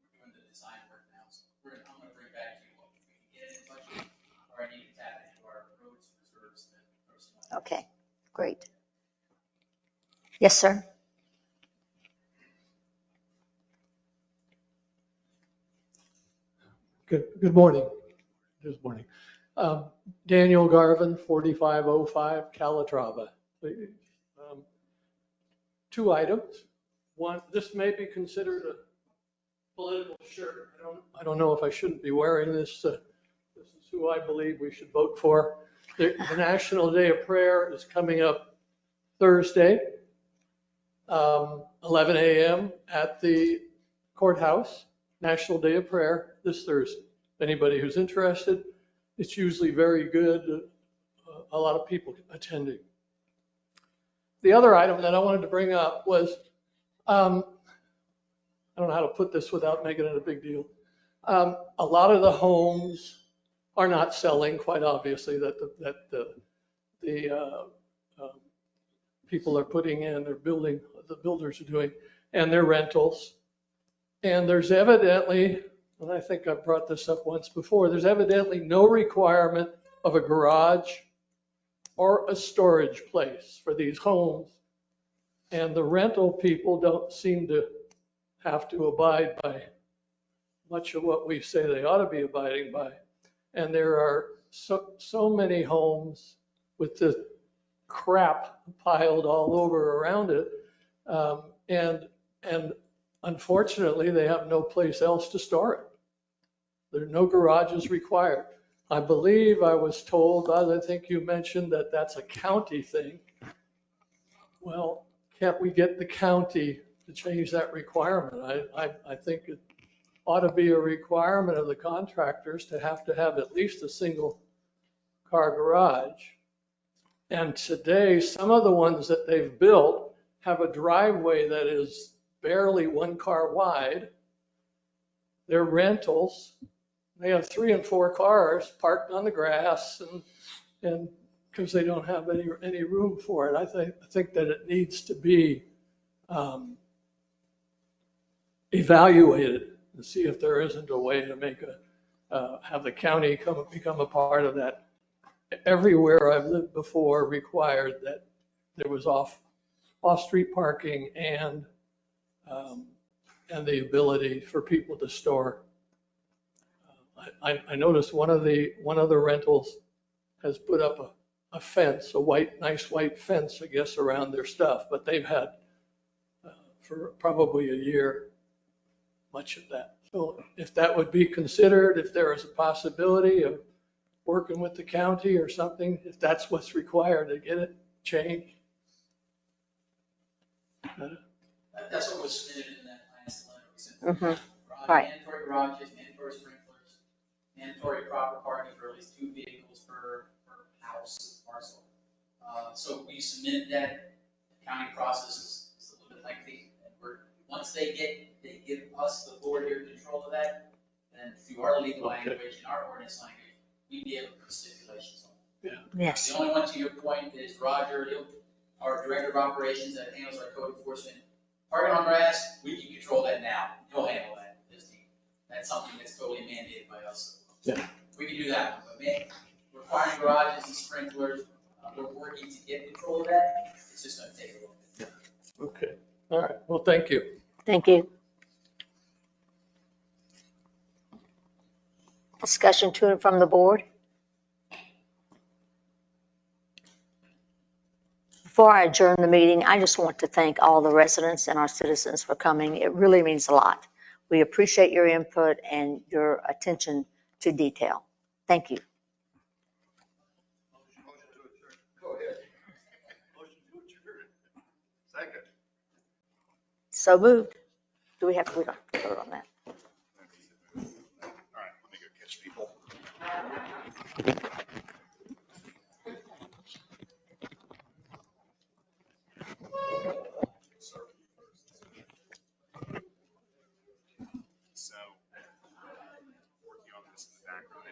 We're doing the design work now, so I'm going to bring back to you what we can get in budget, or I need to tap into our roads reserves that personnel. Okay, great. Yes, sir. Good morning. Good morning. Daniel Garvin, 4505 Calatrava. 2 items. One, this may be considered a political shirt. I don't know if I shouldn't be wearing this. This is who I believe we should vote for. The National Day of Prayer is coming up Thursday, 11 a.m. at the courthouse. National Day of Prayer this Thursday. Anybody who's interested, it's usually very good. A lot of people attending. The other item that I wanted to bring up was, I don't know how to put this without making it a big deal. A lot of the homes are not selling, quite obviously, that the people are putting in, they're building, the builders are doing, and they're rentals. And there's evidently, and I think I've brought this up once before, there's evidently no requirement of a garage or a storage place for these homes. And the rental people don't seem to have to abide by much of what we say they ought to be abiding by. And there are so many homes with the crap piled all over around it. And unfortunately, they have no place else to store it. There are no garages required. I believe I was told, I think you mentioned that that's a county thing. Well, can't we get the county to change that requirement? I think it ought to be a requirement of the contractors to have at least a single car garage. And today, some of the ones that they've built have a driveway that is barely 1 car wide. They're rentals. They have 3 and 4 cars parked on the grass, and because they don't have any room for it. I think that it needs to be evaluated and see if there isn't a way to make have the county become a part of that. Everywhere I've lived before required that there was off-street parking and the ability for people to store. I noticed one of the rentals has put up a fence, nice white fence, I guess, around their stuff, but they've had for probably a year much of that. So if that would be considered, if there is a possibility of working with the county or something, if that's what's required to get it changed. That's what was submitted in that last letter we sent. Right. Mandatory garages, mandatory sprinklers, mandatory proper parking for at least 2 vehicles per house parcel. So we submitted that. The county process is a little bit lengthy, and we're Once they give us, the board here, control of that, then through our legal language and our ordinance language, we'd be able to put stipulations on it. Yes. The only one, to your point, is Roger, our director of operations that handles our code enforcement. Parking on grass, we can control that now. He'll handle that. That's something that's totally mandated by us. Yeah. We can do that, but man, requiring garages and sprinklers, we're working to get control of that. It's just gonna take a little bit. Okay, all right, well, thank you. Thank you. Discussion to and from the board? Before I adjourn the meeting, I just want to thank all the residents and our citizens for coming. It really means a lot. We appreciate your input and your attention to detail. Thank you. Go ahead. Motion to adjourn. Second. So moved. Do we have to vote on that? All right, let me go catch people. So, working on this in the background.